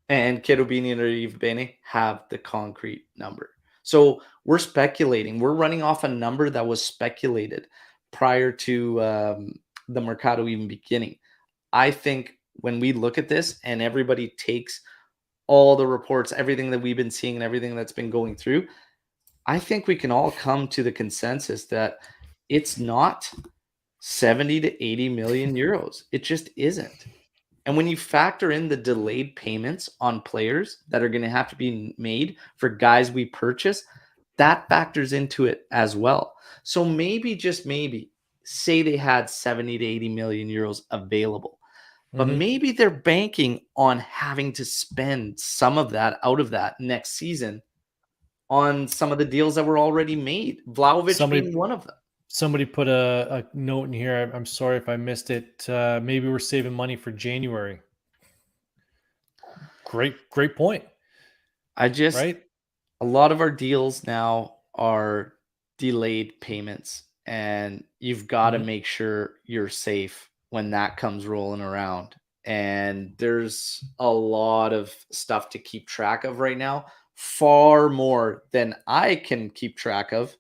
and Cherubini and Arrivabene have the concrete number. So we're speculating. We're running off a number that was speculated prior to the Mercato even beginning. I think when we look at this and everybody takes all the reports, everything that we've been seeing and everything that's been going through, I think we can all come to the consensus that it's not 70 to 80 million euros. It just isn't. And when you factor in the delayed payments on players that are going to have to be made for guys we purchase, that factors into it as well. So maybe, just maybe, say they had 70 to 80 million euros available, but maybe they're banking on having to spend some of that out of that next season on some of the deals that were already made. Vlahovic being one of them. Somebody put a note in here. I'm sorry if I missed it. Maybe we're saving money for January. Great point. A lot of our deals now are delayed payments, and you've got to make sure you're safe when that comes rolling around. And there's a lot of stuff to keep track of right now, far more than I can keep track of.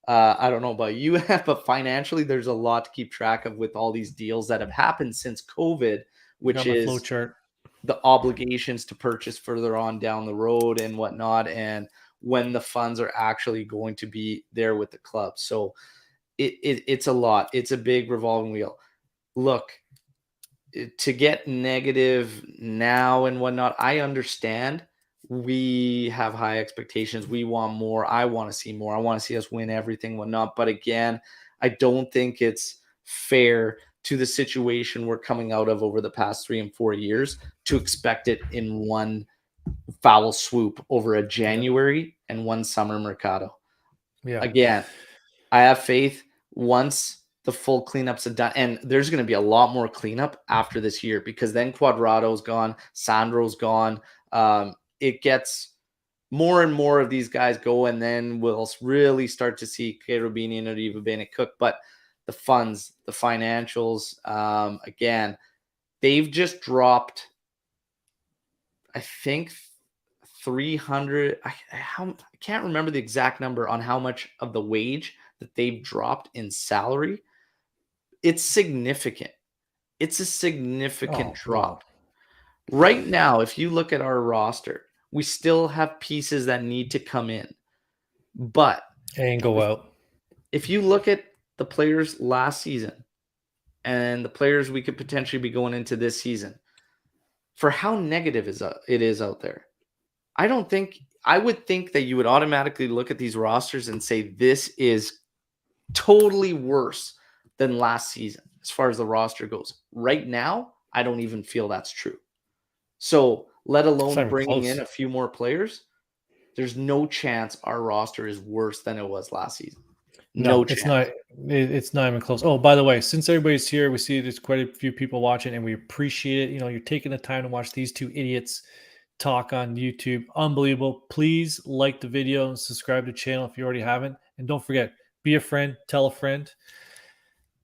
I don't know about you, but financially, there's a lot to keep track of with all these deals that have happened since COVID, which is flowchart, the obligations to purchase further on down the road and whatnot, and when the funds are actually going to be there with the club. So it's a lot. It's a big revolving wheel. Look, to get negative now and whatnot, I understand. We have high expectations. We want more. I want to see more. I want to see us win everything, whatnot. But again, I don't think it's fair to the situation we're coming out of over the past 3 and 4 years to expect it in one foul swoop over a January and one summer Mercato. Yeah. Again, I have faith once the full cleanups are done, and there's going to be a lot more cleanup after this year, because then Quadrado's gone, Sandro's gone. It gets more and more of these guys go, and then we'll really start to see Cherubini and Arriva Bene cook. But the funds, the financials, again, they've just dropped, I think, 300. I can't remember the exact number on how much of the wage that they've dropped in salary. It's significant. It's a significant drop. Right now, if you look at our roster, we still have pieces that need to come in. But and go out. If you look at the players last season and the players we could potentially be going into this season, for how negative it is out there, I would think that you would automatically look at these rosters and say this is totally worse than last season as far as the roster goes. Right now, I don't even feel that's true. So let alone bringing in a few more players, there's no chance our roster is worse than it was last season. No chance. It's not even close. Oh, by the way, since everybody's here, we see there's quite a few people watching, and we appreciate it. You're taking the time to watch these two idiots talk on YouTube. Unbelievable. Please like the video and subscribe to the channel if you already haven't. And don't forget, be a friend, tell a friend.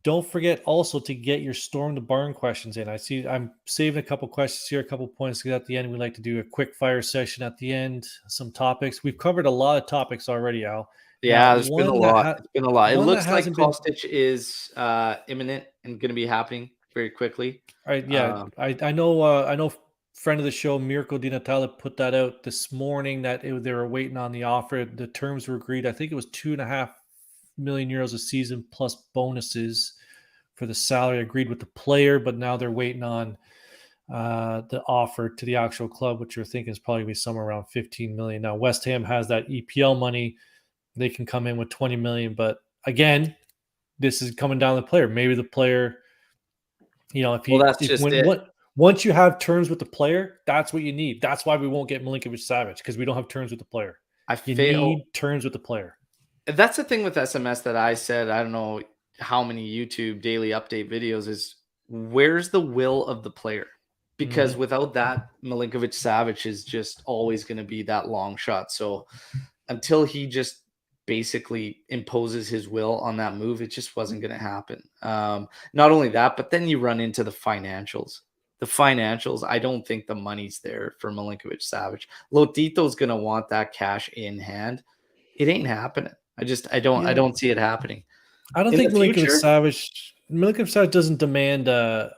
Don't forget also to get your Storm the Barn questions in. I see I'm saving a couple questions here, a couple points at the end. We like to do a quick fire session at the end, some topics. We've covered a lot of topics already, Al. Yeah, there's been a lot. It's been a lot. It looks like Kostic is imminent and going to be happening very quickly. All right, yeah. I know friend of the show, Mirko Di Natale, put that out this morning that they were waiting on the offer. The terms were agreed. I think it was 2.5 million euros a season plus bonuses for the salary agreed with the player, but now they're waiting on the offer to the actual club, which you're thinking is probably going to be somewhere around 15 million. Now, West Ham has that EPL money. They can come in with 20 million, but again, this is coming down to the player. Maybe the player, once you have terms with the player, that's what you need. That's why we won't get Milinkovic-Savic, because we don't have terms with the player. You need terms with the player. That's the thing with SMS that I said, I don't know how many YouTube daily update videos, is where's the will of the player? Because without that, Milinkovic-Savic is just always going to be that long shot. So until he just basically imposes his will on that move, it just wasn't going to happen. Not only that, but then you run into the financials. I don't think the money's there for Milinkovic-Savic. Lotito's going to want that cash in hand. It ain't happening. I don't see it happening. I don't think Milinkovic-Savic doesn't demand a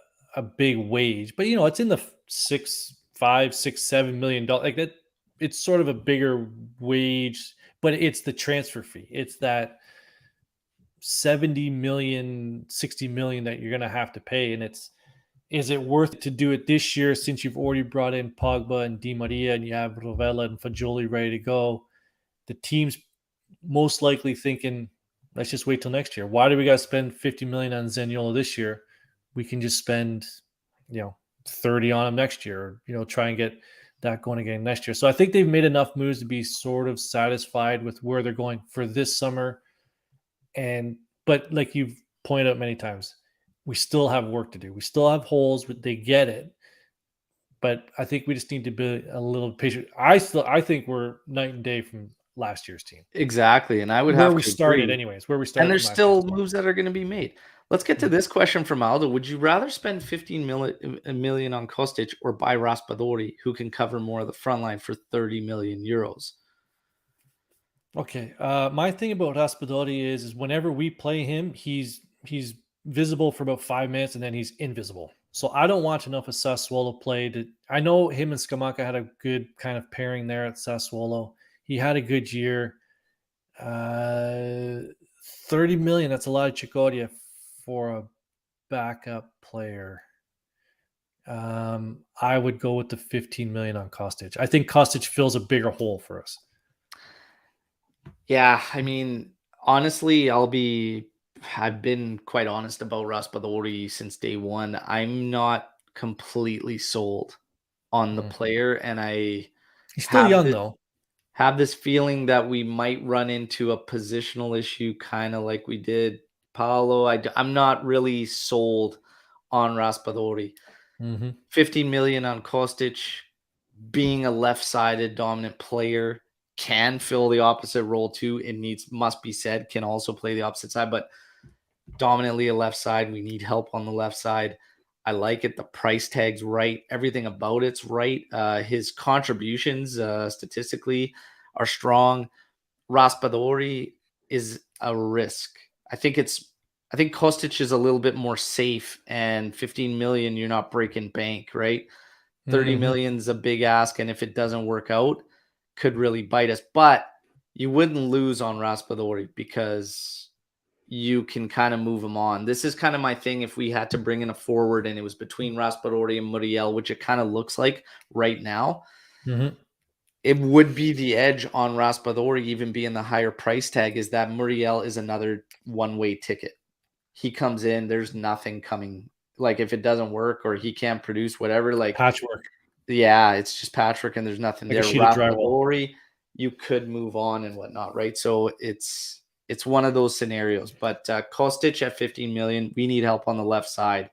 big wage, but it's in the $7 million. Like that, it's sort of a bigger wage, but it's the transfer fee. It's that 70 million, 60 million that you're going to have to pay. And is it worth it to do it this year since you've already brought in Pogba and Di Maria and you have Rovella and Fagioli ready to go? The team's most likely thinking, let's just wait till next year. Why do we got to spend 50 million on Zaniolo this year? We can just spend, 30 on him next year, try and get that going again next year. So I think they've made enough moves to be sort of satisfied with where they're going for this summer. But like you've pointed out many times, we still have work to do. We still have holes, but they get it. But I think we just need to be a little patient. I think we're night and day from last year's team. Exactly. And I would where have we to started agree. anyways, where we started. And there's still moves that are going to be made. Let's get to this question from Aldo. Would you rather spend 15 million on Kostic or buy Raspadori, who can cover more of the front line for 30 million euros? Okay. My thing about Raspadori is whenever we play him, he's visible for about 5 minutes and then he's invisible. So I don't watch enough of Sassuolo play. I know him and Scamacca had a good kind of pairing there at Sassuolo. He had a good year. 30 million, that's a lot of Chicoria for a backup player. I would go with the 15 million on Kostic. I think Kostic fills a bigger hole for us. Yeah, I mean, honestly, I've been quite honest about Raspadori since day one. I'm not completely sold on the player, and he's still young though. Have this feeling that we might run into a positional issue, kind of like we did Paolo. I'm not really sold on Raspadori. 15 million on Kostic, being a left-sided dominant player. can fill the opposite role too. Must be said, can also play the opposite side, but dominantly a left side. We need help on the left side. I like it. The price tag's right. Everything about it's right. His contributions statistically are strong. Raspadori is a risk. I think Kostic is a little bit more safe, and 15 million, you're not breaking bank, right? 30 million is a big ask, and if it doesn't work out, could really bite us. But you wouldn't lose on Raspadori because you can kind of move him on. This is kind of my thing. If we had to bring in a forward and it was between Raspadori and Muriel, which it kind of looks like right now, it would be the edge on Raspadori, even being the higher price tag, is that Muriel is another one-way ticket. He comes in, there's nothing coming. Like if it doesn't work or he can't produce whatever, like patchwork. Yeah, it's just patchwork and there's nothing like there. A sheet of drywall. Raspadori, you could move on and whatnot, right? So it's one of those scenarios. But Kostic at 15 million, we need help on the left side.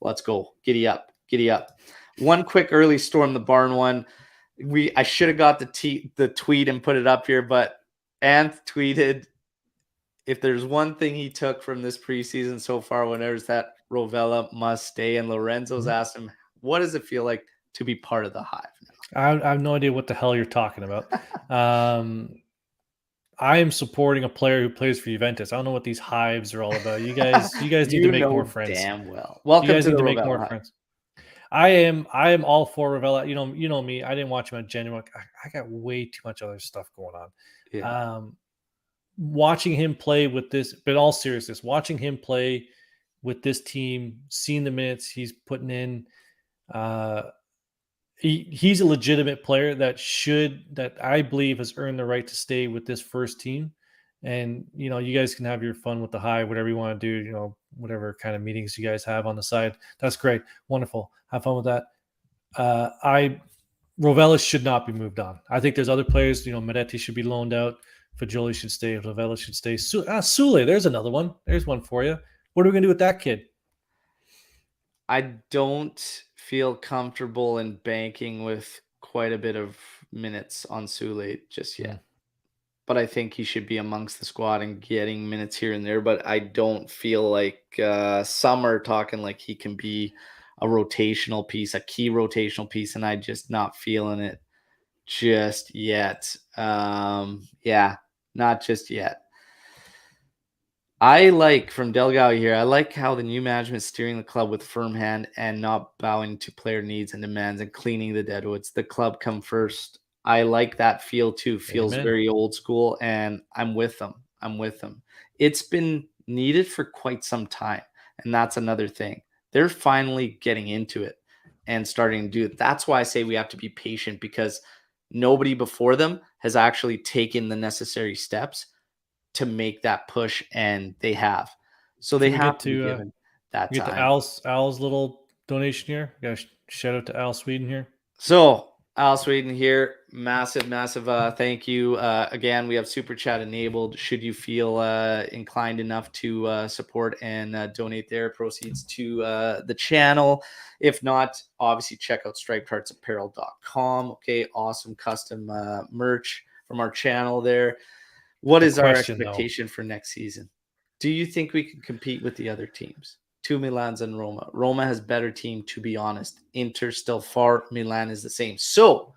Let's go. Giddy up. Giddy up. One quick early storm the barn one. I should have got the tweet and put it up here, but Anth tweeted, if there's one thing he took from this preseason so far, whenever it's that Rovella must stay, and Lorenzo's asked him, what does it feel like to be part of the Hive now? I have no idea what the hell you're talking about. I am supporting a player who plays for Juventus. I don't know what these hives are all about. You guys need to make more friends. Damn well. Welcome you guys to need the to make Rovella more Hive. friends. I am all for Rovella. You know me. I didn't watch him at January. I got way too much other stuff going on. Yeah. Watching him play with this, but in all seriousness, watching him play with this team, seeing the minutes he's putting in, he's a legitimate player that I believe has earned the right to stay with this first team. And, you guys can have your fun with the Hive, whatever you want to do, whatever kind of meetings you guys have on the side. That's great. Wonderful. Have fun with that. Rovella should not be moved on. I think there's other players, Medetti should be loaned out. Fajoli should stay. Rovella should stay. Sule, there's another one. There's one for you. What are we going to do with that kid? I don't feel comfortable in banking with quite a bit of minutes on Sule just yet. But I think he should be amongst the squad and getting minutes here and there. But I don't feel like some are talking like he can be a rotational piece, a key rotational piece, and I'm just not feeling it just yet. Yeah, not just yet. I like, from Delgado here, I like how the new management is steering the club with firm hand and not bowing to player needs and demands and cleaning the deadwoods. The club come first. I like that feel too. Feels very old school, and I'm with them. It's been needed for quite some time, and that's another thing. They're finally getting into it and starting to do it. That's why I say we have to be patient, because nobody before them has actually taken the necessary steps to make that push, and they have. So they have to be given that time. Get to Al's little donation here. Got a shout out to Al Sweden here. So Al Sweden here, massive thank you. Again, we have Super Chat enabled. Should you feel inclined enough to support and donate their proceeds to the channel. If not, obviously check out stripedheartsapparel.com. Okay, awesome custom merch from our channel there. What is our expectation for next season? Do you think we can compete with the other teams? Two Milans and Roma. Roma has better team, to be honest. Inter still far. Milan is the same. So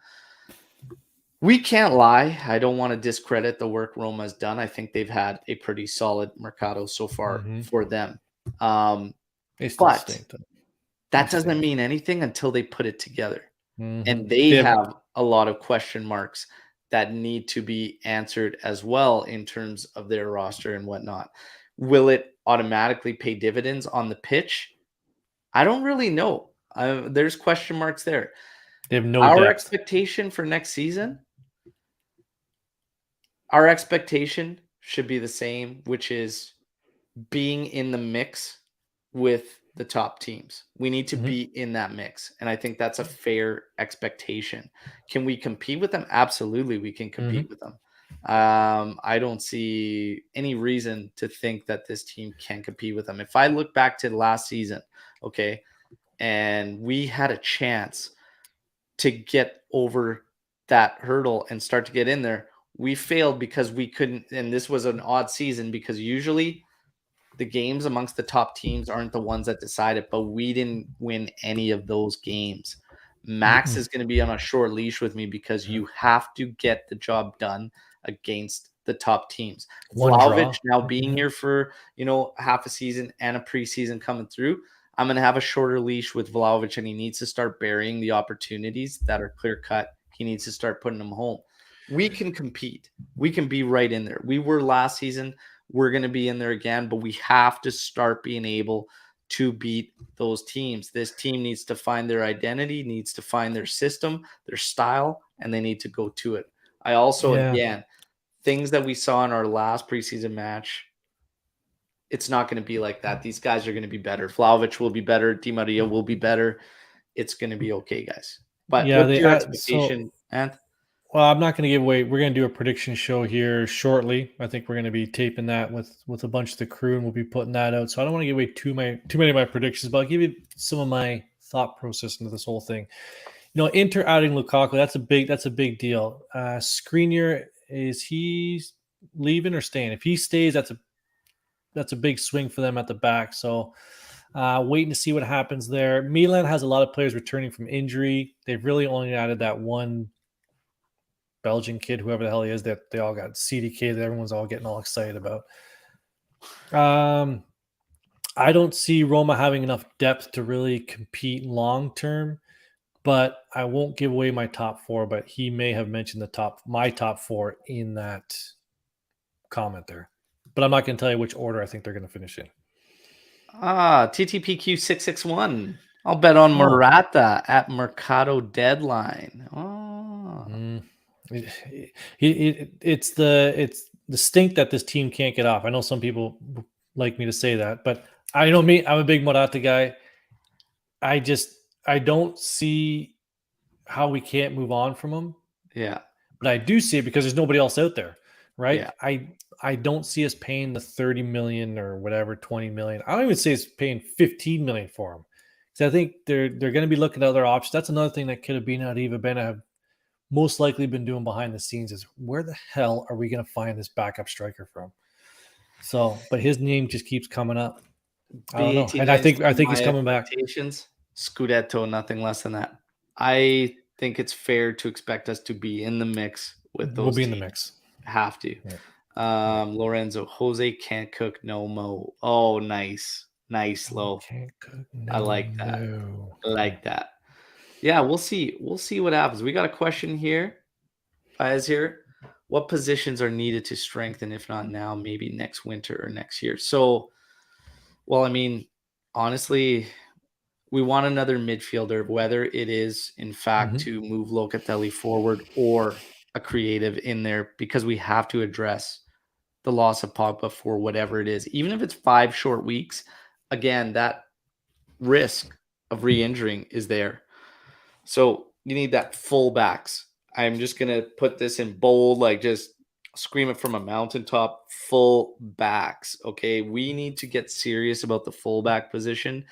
we can't lie. I don't want to discredit the work Roma has done. I think they've had a pretty solid Mercato so far for them. But that doesn't mean anything until they put it together. And they have a lot of question marks that need to be answered as well in terms of their roster and whatnot. Will it automatically pay dividends on the pitch? I don't really know. There's question marks there. They have no Our depth. expectation for next season, our expectation should be the same, which is being in the mix with the top teams. We need to be in that mix. And I think that's a fair expectation. Can we compete with them? Absolutely, we can compete with them. I don't see any reason to think that this team can compete with them. If I look back to last season, okay, and we had a chance to get over that hurdle and start to get in there, We failed because we couldn't, and this was an odd season because usually the games amongst the top teams aren't the ones that decide it, but we didn't win any of those games. Max is going to be on a short leash with me because you have to get the job done against the top teams. One Vlahovic draw. now being here for, half a season and a preseason coming through, I'm going to have a shorter leash with Vlahovic, and he needs to start burying the opportunities that are clear cut. He needs to start putting them home. We can compete. We can be right in there. We were last season. We're going to be in there again, but we have to start being able to beat those teams. This team needs to find their identity, needs to find their system, their style, and they need to go to it. I also, again, things that we saw in our last preseason match, it's not going to be like that. These guys are going to be better. Vlahovic will be better. Di Maria will be better. It's going to be okay, guys. But what's your expectation, Ant? Well, I'm not going to give away. We're going to do a prediction show here shortly. I think we're going to be taping that with a bunch of the crew, and we'll be putting that out. So I don't want to give away too many of my predictions, but I'll give you some of my thought process into this whole thing. Inter adding Lukaku, that's a big deal. Skriniar, is he leaving or staying? If he stays, that's a big swing for them at the back. So waiting to see what happens there. Milan has a lot of players returning from injury. They've really only added that one Belgian kid, whoever the hell he is, that they all got CDK that everyone's all getting all excited about. I don't see Roma having enough depth to really compete long term, but I won't give away my top four, but he may have mentioned my top four in that comment there. But I'm not going to tell you which order I think they're going to finish in. TTPQ661. I'll bet on Morata at Mercato deadline. It's the stink that this team can't get off. I know some people like me to say that, but I know me. I'm a big Morata guy. I don't see how we can't move on from him. Yeah, but I do see it because there's nobody else out there, right? Yeah. I don't see us paying the 30 million or whatever, 20 million. I don't even say it's paying 15 million for him. Because I think they're going to be looking at other options. That's another thing that could have been out Eva Bena have most likely been doing behind the scenes is where the hell are we going to find this backup striker from? So, but his name just keeps coming up. I don't know. And I think he's coming back. Scudetto, nothing less than that. I think it's fair to expect us to be in the mix with those. We'll be teams. In the mix. Have to. Yeah. Lorenzo, Jose can't cook no mo. Oh, nice. Low. Can't cook no I like that. mo. I like that. Yeah, we'll see. We'll see what happens. We got a question here. Guys here. What positions are needed to strengthen? If not now, maybe next winter or next year. So, well, I mean, honestly, we want another midfielder, whether it is, in fact, to move Locatelli forward or a creative in there, because we have to address the loss of Pogba for whatever it is. Even if it's 5 short weeks, again, that risk of re-injuring is there. So you need that fullbacks. I'm just going to put this in bold, like just scream it from a mountaintop, fullbacks. Okay, we need to get serious about the fullback position.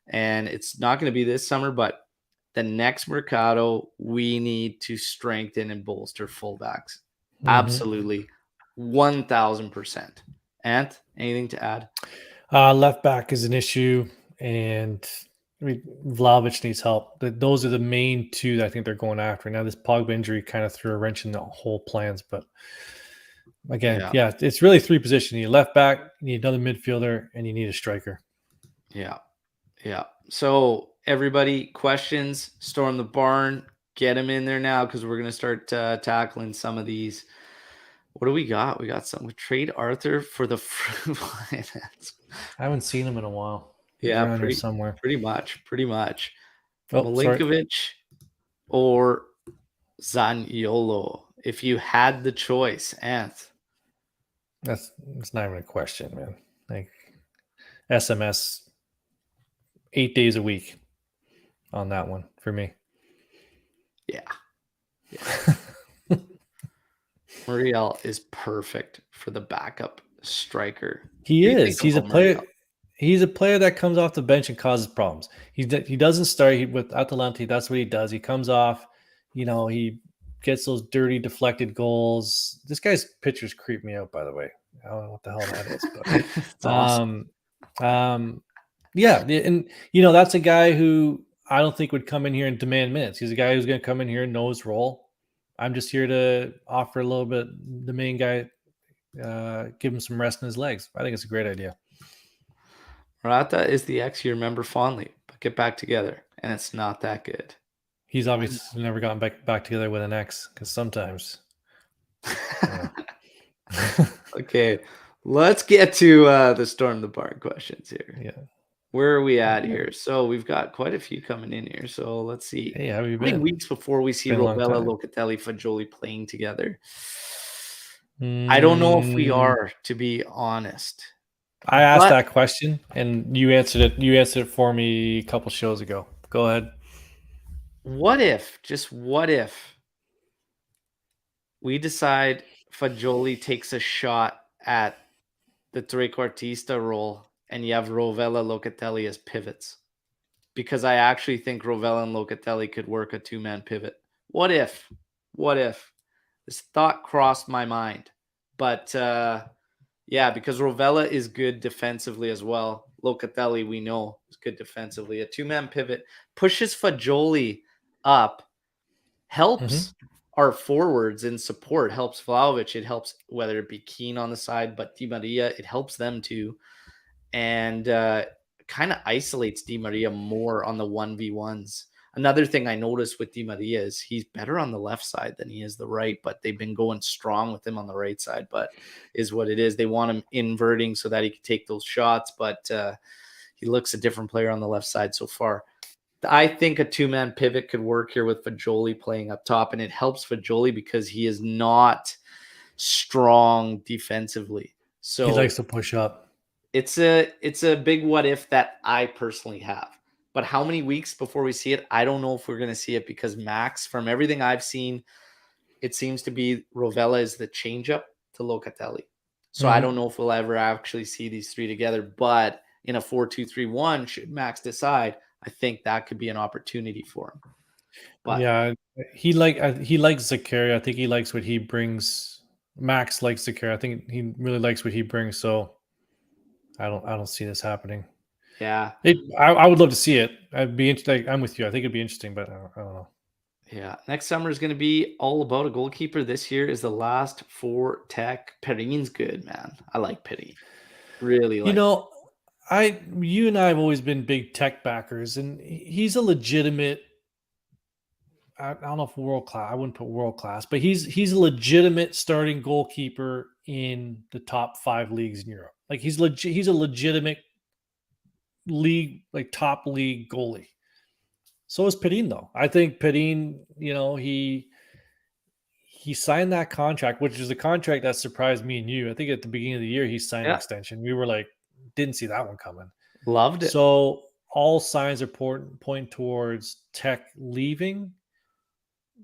And it's not going to be this summer, but the next Mercato, we need to strengthen and bolster fullbacks. Absolutely. 1,000%. Ant, anything to add? Left back is an issue, and Vlahovic needs help. Those are the main two that I think they're going after. Now, this Pogba injury kind of threw a wrench in the whole plans, but again, it's really 3 positions. You need a left back, you need another midfielder, and you need a striker. Yeah. So everybody, questions, storm the barn, get them in there now, because we're going to start tackling some of these. What do we got? We got some. We trade Arthur for the finance. I haven't seen him in a while. Yeah, somewhere. Pretty much. Oh, Milinkovic or Zaniolo, if you had the choice, Anth. That's not even a question, man. Like SMS 8 days a week on that one for me. Yeah. Muriel is perfect for the backup striker. He is. He's a player. He's a player that comes off the bench and causes problems. He doesn't start with Atalanta. That's what he does. He comes off. He gets those dirty deflected goals. This guy's pictures creep me out, by the way. I don't know what the hell that is, but It's awesome. yeah, and that's a guy who I don't think would come in here and demand minutes. He's a guy who's going to come in here and know his role. I'm just here to offer a little bit. The main guy, give him some rest in his legs. I think it's a great idea. Morata is the ex you remember fondly, but get back together, and it's not that good. He's obviously never gotten back together with an ex, because sometimes. Yeah. Okay, let's get to the Storm the Barn questions here. Yeah. Where are we at here? So we've got quite a few coming in here. So let's see. Hey, how have you How many been? weeks before we see Been a long Rovella, time. Locatelli, Fagioli playing together? I don't know if we are, to be honest. I asked But- that question, and you answered it. You answered it for me a couple shows ago. Go ahead. What if, just what if, we decide Fagioli takes a shot at the trequartista role and you have Rovella, Locatelli as pivots? Because I actually think Rovella and Locatelli could work a two-man pivot. What if? This thought crossed my mind. But yeah, because Rovella is good defensively as well. Locatelli, we know, is good defensively. A two-man pivot pushes Fagioli up, helps our forwards in support, helps Vlahovic. It helps whether it be Keane on the side, but Di Maria, it helps them too. And kind of isolates Di Maria more on the 1v1s. Another thing I noticed with Di Maria is he's better on the left side than he is the right, but they've been going strong with him on the right side, but is what it is. They want him inverting so that he can take those shots, but he looks a different player on the left side so far. I think a two-man pivot could work here with Fagioli playing up top, and it helps Fagioli because he is not strong defensively. So He likes to push up. it's a big what if that I personally have. But how many weeks before we see it? I don't know if we're going to see it, because Max, from everything I've seen, it seems to be Rovella is the changeup to Locatelli. So I don't know if we'll ever actually see these three together. But in a 4-2-3-1, should Max decide, I think that could be an opportunity for him. But yeah, he likes Zakaria. I think he likes what he brings. Max likes Zakaria. I think he really likes what he brings. So I don't see this happening. yeah, I would love to see it. I'd be interested. I'm with you. I think it'd be interesting, but I don't know. yeah. Next summer is going to be all about a goalkeeper. This year is the last for Tech. Perrin's good, man. I like Perrin. Really like. You and I have always been big Tech backers, and he's a legitimate. I don't know if world class. I wouldn't put world class, but he's a legitimate starting goalkeeper in the top 5 leagues in Europe. Like he's a legitimate league, like top league goalie. So is Perrin, though. I think Perrin, he signed that contract, which is a contract that surprised me and you. I think at the beginning of the year he signed an extension. We were like, didn't see that one coming. Loved it. So all signs are point towards Tech leaving.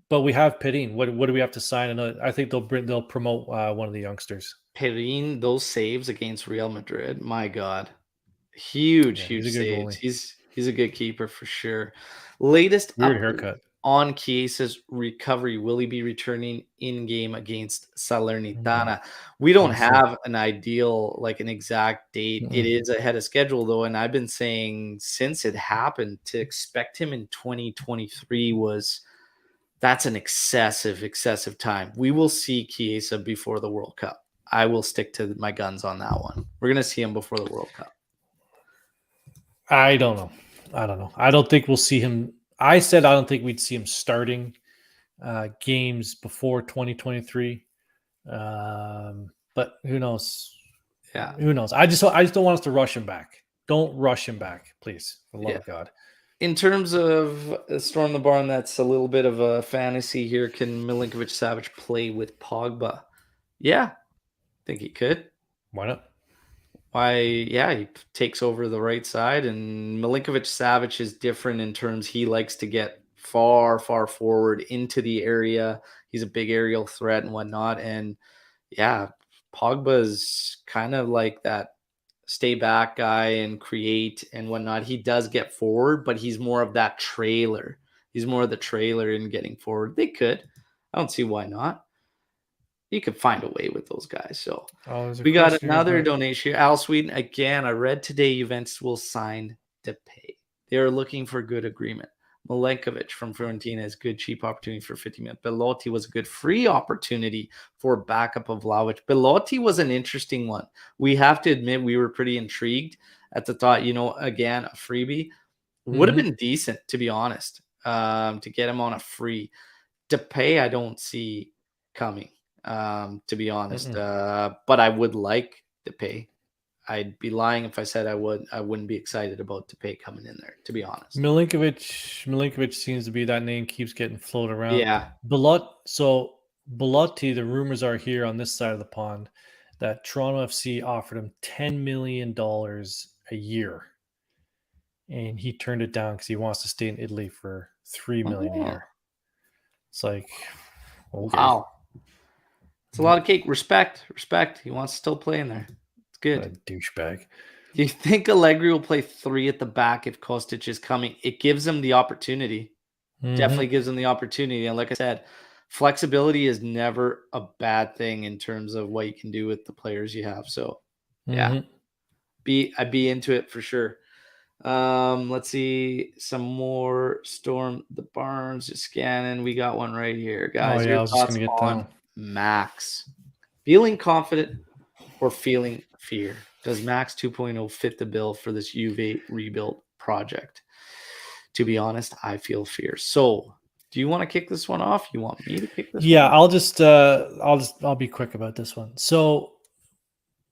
But we have Perrin. What do we have to sign? I think they'll promote one of the youngsters. Perrin, those saves against Real Madrid, my God, huge saves. He's a good keeper for sure. Latest weird haircut on Chiesa's recovery. Will he be returning in game against Salernitana? We don't have an ideal, like an exact date. It is ahead of schedule though, and I've been saying since it happened to expect him in 2023 that's an excessive time. We will see Chiesa before the World Cup. I will stick to my guns on that one. We're going to see him before the World Cup. I don't know. I don't think we'll see him. I said I don't think we'd see him starting games before 2023. But who knows? Yeah. Who knows? I just don't want us to rush him back. Don't rush him back, please. For the love of God. In terms of Storm the Barn, that's a little bit of a fantasy here. Can Milinkovic-Savic play with Pogba? Yeah, I think he could. Why not? Why? Yeah, he takes over the right side, and Milinkovic-Savic is different in terms he likes to get far forward into the area. He's a big aerial threat and whatnot. And yeah, Pogba's kind of like that stay back guy and create and whatnot. He does get forward, but he's more of that trailer. He's more of the trailer in getting forward. They could. I don't see why not. You could find a way with those guys. So there's a we got question another about- donation here. Al Sweden, again, I read today Juventus will sign Depay. They are looking for a good agreement. Milenkovic from Fiorentina is good, cheap opportunity for 50 minutes. Belotti was a good free opportunity for backup of Vlahovic. Belotti was an interesting one. We have to admit we were pretty intrigued at the thought, again, a freebie would have been decent, to be honest, to get him on a free. Depay, I don't see coming, to be honest. But I would like Depay. I'd be lying if I said I wouldn't be excited about Depay coming in there, to be honest. Milinkovic seems to be that name keeps getting floated around. Yeah. Belotti, the rumors are here on this side of the pond that Toronto FC offered him $10 million a year. And he turned it down because he wants to stay in Italy for $3 million a year. It's like, okay. Wow. It's a lot of cake. Respect. He wants to still play in there. It's good. What a douchebag. Do you think Allegri will play 3 at the back if Kostic is coming? It gives him the opportunity. Definitely gives him the opportunity. And like I said, flexibility is never a bad thing in terms of what you can do with the players you have. So, yeah, I'd be into it for sure. Let's see some more Storm the Barns. Just scanning. We got one right here, guys. I was just gonna get on Max. Feeling confident or feeling fear? Does Max 2.0 fit the bill for this Juve rebuild project? To be honest, I feel fear. So, do you want to kick this one off? You want me to kick this? Yeah, I'll be quick about this one. So,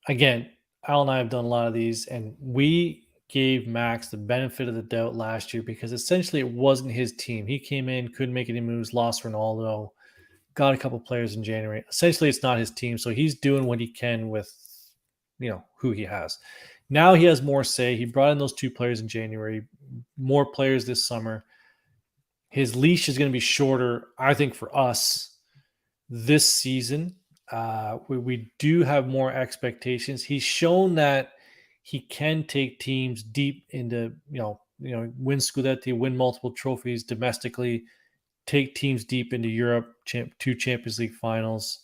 again, Al and I have done a lot of these, and we gave Max the benefit of the doubt last year because essentially it wasn't his team. He came in, couldn't make any moves, lost Ronaldo, got a couple players in January. Essentially, it's not his team, so he's doing what he can with, who he has. Now he has more say. He brought in those 2 players in January, more players this summer. His leash is going to be shorter, I think, for us this season. We do have more expectations. He's shown that he can take teams deep into, win Scudetti, win multiple trophies domestically, take teams deep into Europe, 2 Champions League finals.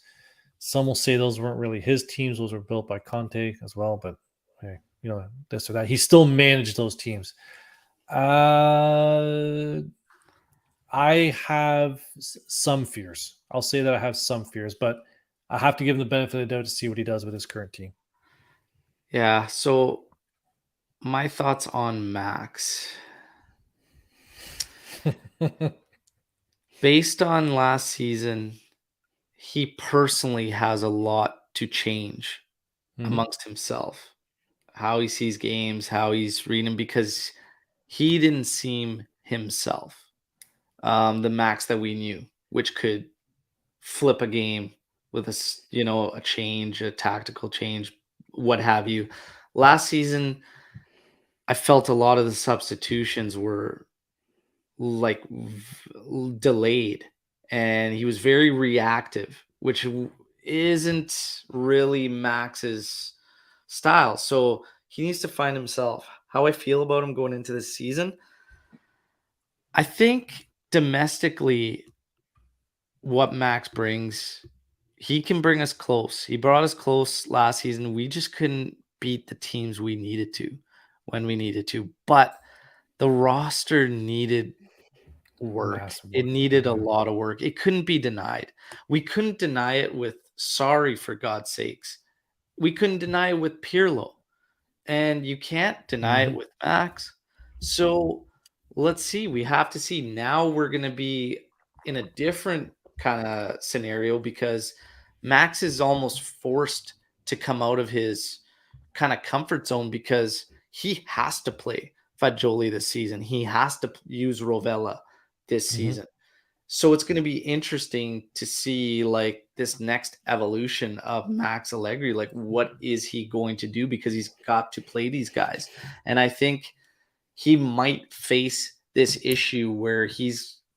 Some will say those weren't really his teams. Those were built by Conte as well, but hey, this or that. He still managed those teams. I have some fears. I'll say that I have some fears, but I have to give him the benefit of the doubt to see what he does with his current team. Yeah, so my thoughts on Max. Based on last season, he personally has a lot to change amongst himself. How he sees games, how he's reading, because he didn't seem himself. The Max that we knew, which could flip a game with a change, a tactical change, what have you. Last season, I felt a lot of the substitutions were like delayed, and he was very reactive, which isn't really Max's style. So he needs to find himself. How I feel about him going into this season, I think domestically, what Max brings, he can bring us close. He brought us close last season. We just couldn't beat the teams we needed to when we needed to. But the roster needed work. It needed a lot of work. It couldn't be denied. We couldn't deny it with Sarri, for God's sakes. We couldn't deny it with Pirlo. And you can't deny it with Max. So let's see. We have to see. Now we're going to be in a different kind of scenario because Max is almost forced to come out of his kind of comfort zone because he has to play Fagioli this season. He has to use Rovella this season. So it's going to be interesting to see like this next evolution of Max Allegri. Like, what is he going to do? Because he's got to play these guys. And I think he might face this issue where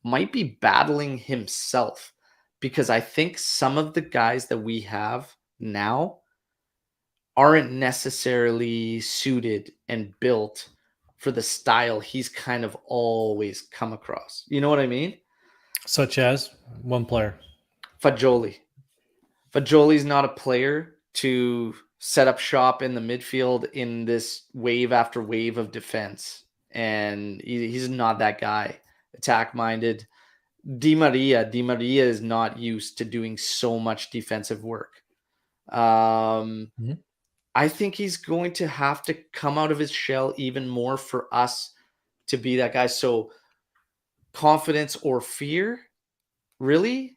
might be battling himself, because I think some of the guys that we have now aren't necessarily suited and built for the style he's kind of always come across. You know what I mean? Such as one player. Fagioli. Fagioli's not a player to set up shop in the midfield in this wave after wave of defense. And he's not that guy. Attack-minded. Di Maria is not used to doing so much defensive work. I think he's going to have to come out of his shell even more for us to be that guy. So confidence or fear, really?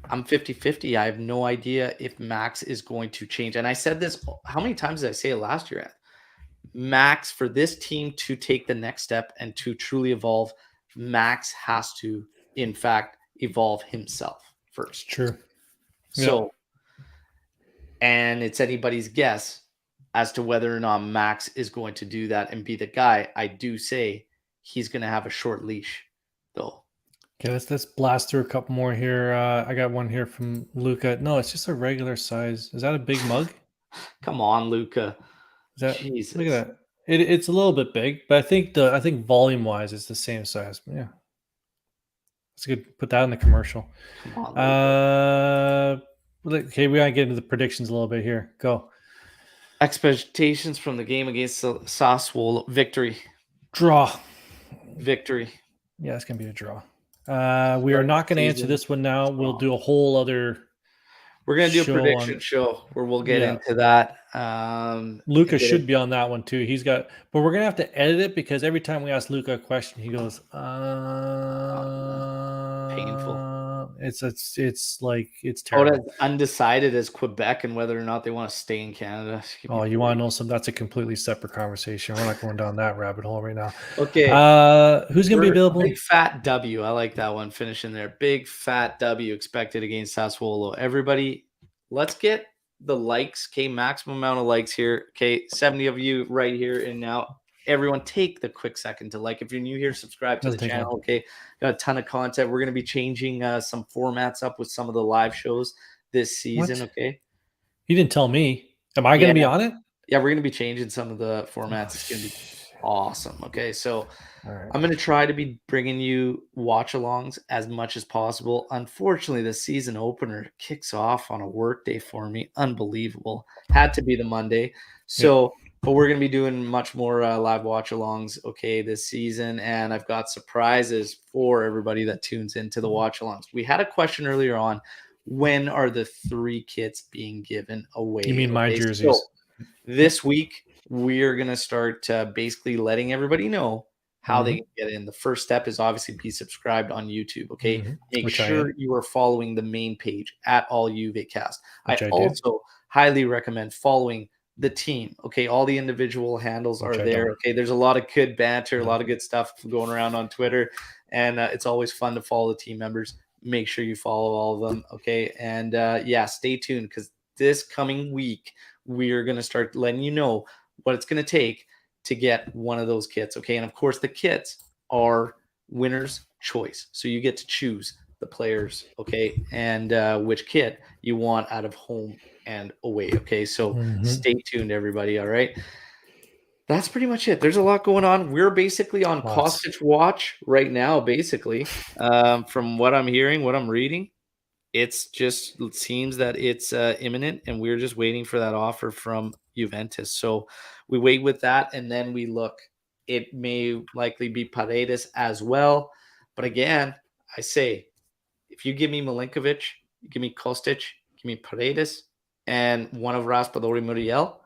I'm 50-50. I have no idea if Max is going to change. And I said this, how many times did I say it last year? Max, for this team to take the next step and to truly evolve, Max has to, in fact, evolve himself first. True. So, and it's anybody's guess as to whether or not Max is going to do that and be the guy. I do say he's going to have a short leash, though. Okay, let's blast through a couple more here. I got one here from Luca. No, it's just a regular size. Is that a big mug? Come on, Luca. Jesus. Look at that. It's a little bit big, but I think volume wise it's the same size. Yeah. That's good. Put that in the commercial. Come on, okay, we gotta get into the predictions a little bit here. Go. Expectations from the game against Sassuolo. Victory. Draw. Victory. Yeah, it's gonna be a draw. We are not going to answer this one now. We'll do a whole other. We're going to do a prediction show where we'll get into that. Luca should be on that one too. But we're going to have to edit it because every time we ask Luca a question, he goes, painful. It's like, it's terrible. As undecided as Quebec and whether or not they want to stay in Canada. Oh, you want to know something? That's a completely separate conversation. We're not going down that rabbit hole right now. Okay. Who's going to be available? Big fat W. I like that one. Finishing there. Big fat W expected against Sassuolo. Everybody, let's get the likes. Okay. Maximum amount of likes here. Okay. 70 of you right here and now. Everyone, take the quick second to like. If you're new here, subscribe to the channel. Okay, got a ton of content. We're going to be changing some formats up with some of the live shows this season. What? Okay, you didn't tell me. Am I going to be on it? Yeah, we're going to be changing some of the formats. It's going to be awesome. Okay, so I'm going to try to be bringing you watch-alongs as much as possible. Unfortunately, the season opener kicks off on a work day for me. Unbelievable. Had to be the Monday. So. Yeah. But we're going to be doing much more live watch-alongs, okay, this season. And I've got surprises for everybody that tunes into the watch-alongs. We had a question earlier on, when are the 3 kits being given away? You mean my jerseys? So this week, we're going to start basically letting everybody know how they can get in. The first step is obviously be subscribed on YouTube, okay? Make sure you are following the main page at AllJuveCast. I also highly recommend following the team, okay? All the individual handles are there, okay? There's a lot of good banter, a lot of good stuff going around on Twitter, and it's always fun to follow the team members. Make sure you follow all of them, okay? And yeah, stay tuned because this coming week, we are going to start letting you know what it's going to take to get one of those kits, okay? And of course, the kits are winner's choice. So you get to choose the players, okay? And which kit you want out of home and away, okay? So stay tuned, everybody, all right? That's pretty much it. There's a lot going on. We're basically on Kostic watch right now, basically. From what I'm hearing, what I'm reading, it seems that it's imminent, and we're just waiting for that offer from Juventus. So we wait with that, and then we look. It may likely be Paredes as well. But again, I say, if you give me Milinkovic, you give me Kostic, give me Paredes, and one of Ross Borriello,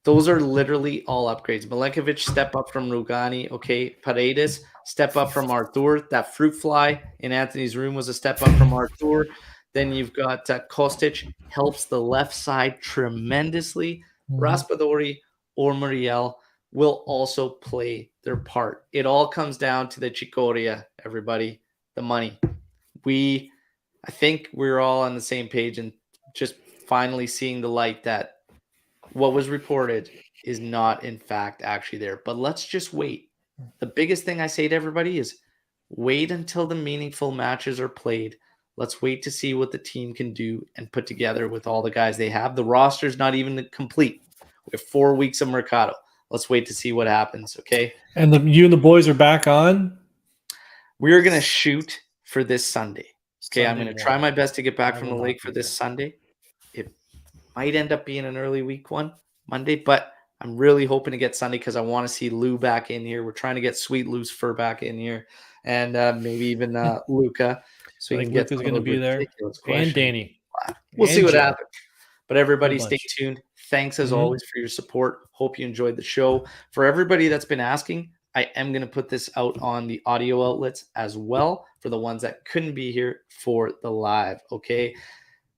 those are literally all upgrades. Milinkovic, step up from Rugani, okay? Paredes, step up from Arthur. That fruit fly in Anthony's room was a step up from Arthur. Then you've got Kostic, helps the left side tremendously. Raspadori or Muriel will also play their part. It all comes down to the Chicoria, everybody, the money. I think we're all on the same page and just finally seeing the light that what was reported is not, in fact, actually there. But let's just wait. The biggest thing I say to everybody is wait until the meaningful matches are played. Let's wait to see what the team can do and put together with all the guys they have. The roster's not even complete. We have 4 weeks of Mercato. Let's wait to see what happens, okay? And you and the boys are back on? We're going to shoot for this Sunday. Okay, I'm going to try my best to get back from the lake for this there. Sunday. It might end up being an early week one, Monday, but I'm really hoping to get Sunday because I want to see Lou back in here. We're trying to get Sweet Lou's fur back in here, and maybe even Luca, so we I can think get Luca's some of going to those be there, ridiculous and questions. Danny. We'll see what Joe. happens. But everybody, stay bunch. tuned. Thanks as always for your support. Hope you enjoyed the show. For everybody that's been asking, I am going to put this out on the audio outlets as well for the ones that couldn't be here for the live. Okay.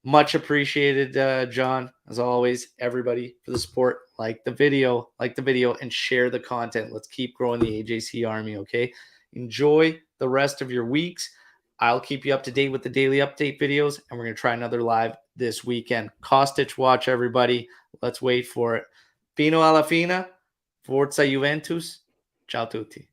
Much appreciated, John. As always, everybody for the support. Like the video, and share the content. Let's keep growing the AJC army. Okay. Enjoy the rest of your weeks. I'll keep you up to date with the daily update videos, and we're going to try another live this weekend. Kostic watch, everybody. Let's wait for it. Fino alla fine. Forza Juventus. Ciao tutti.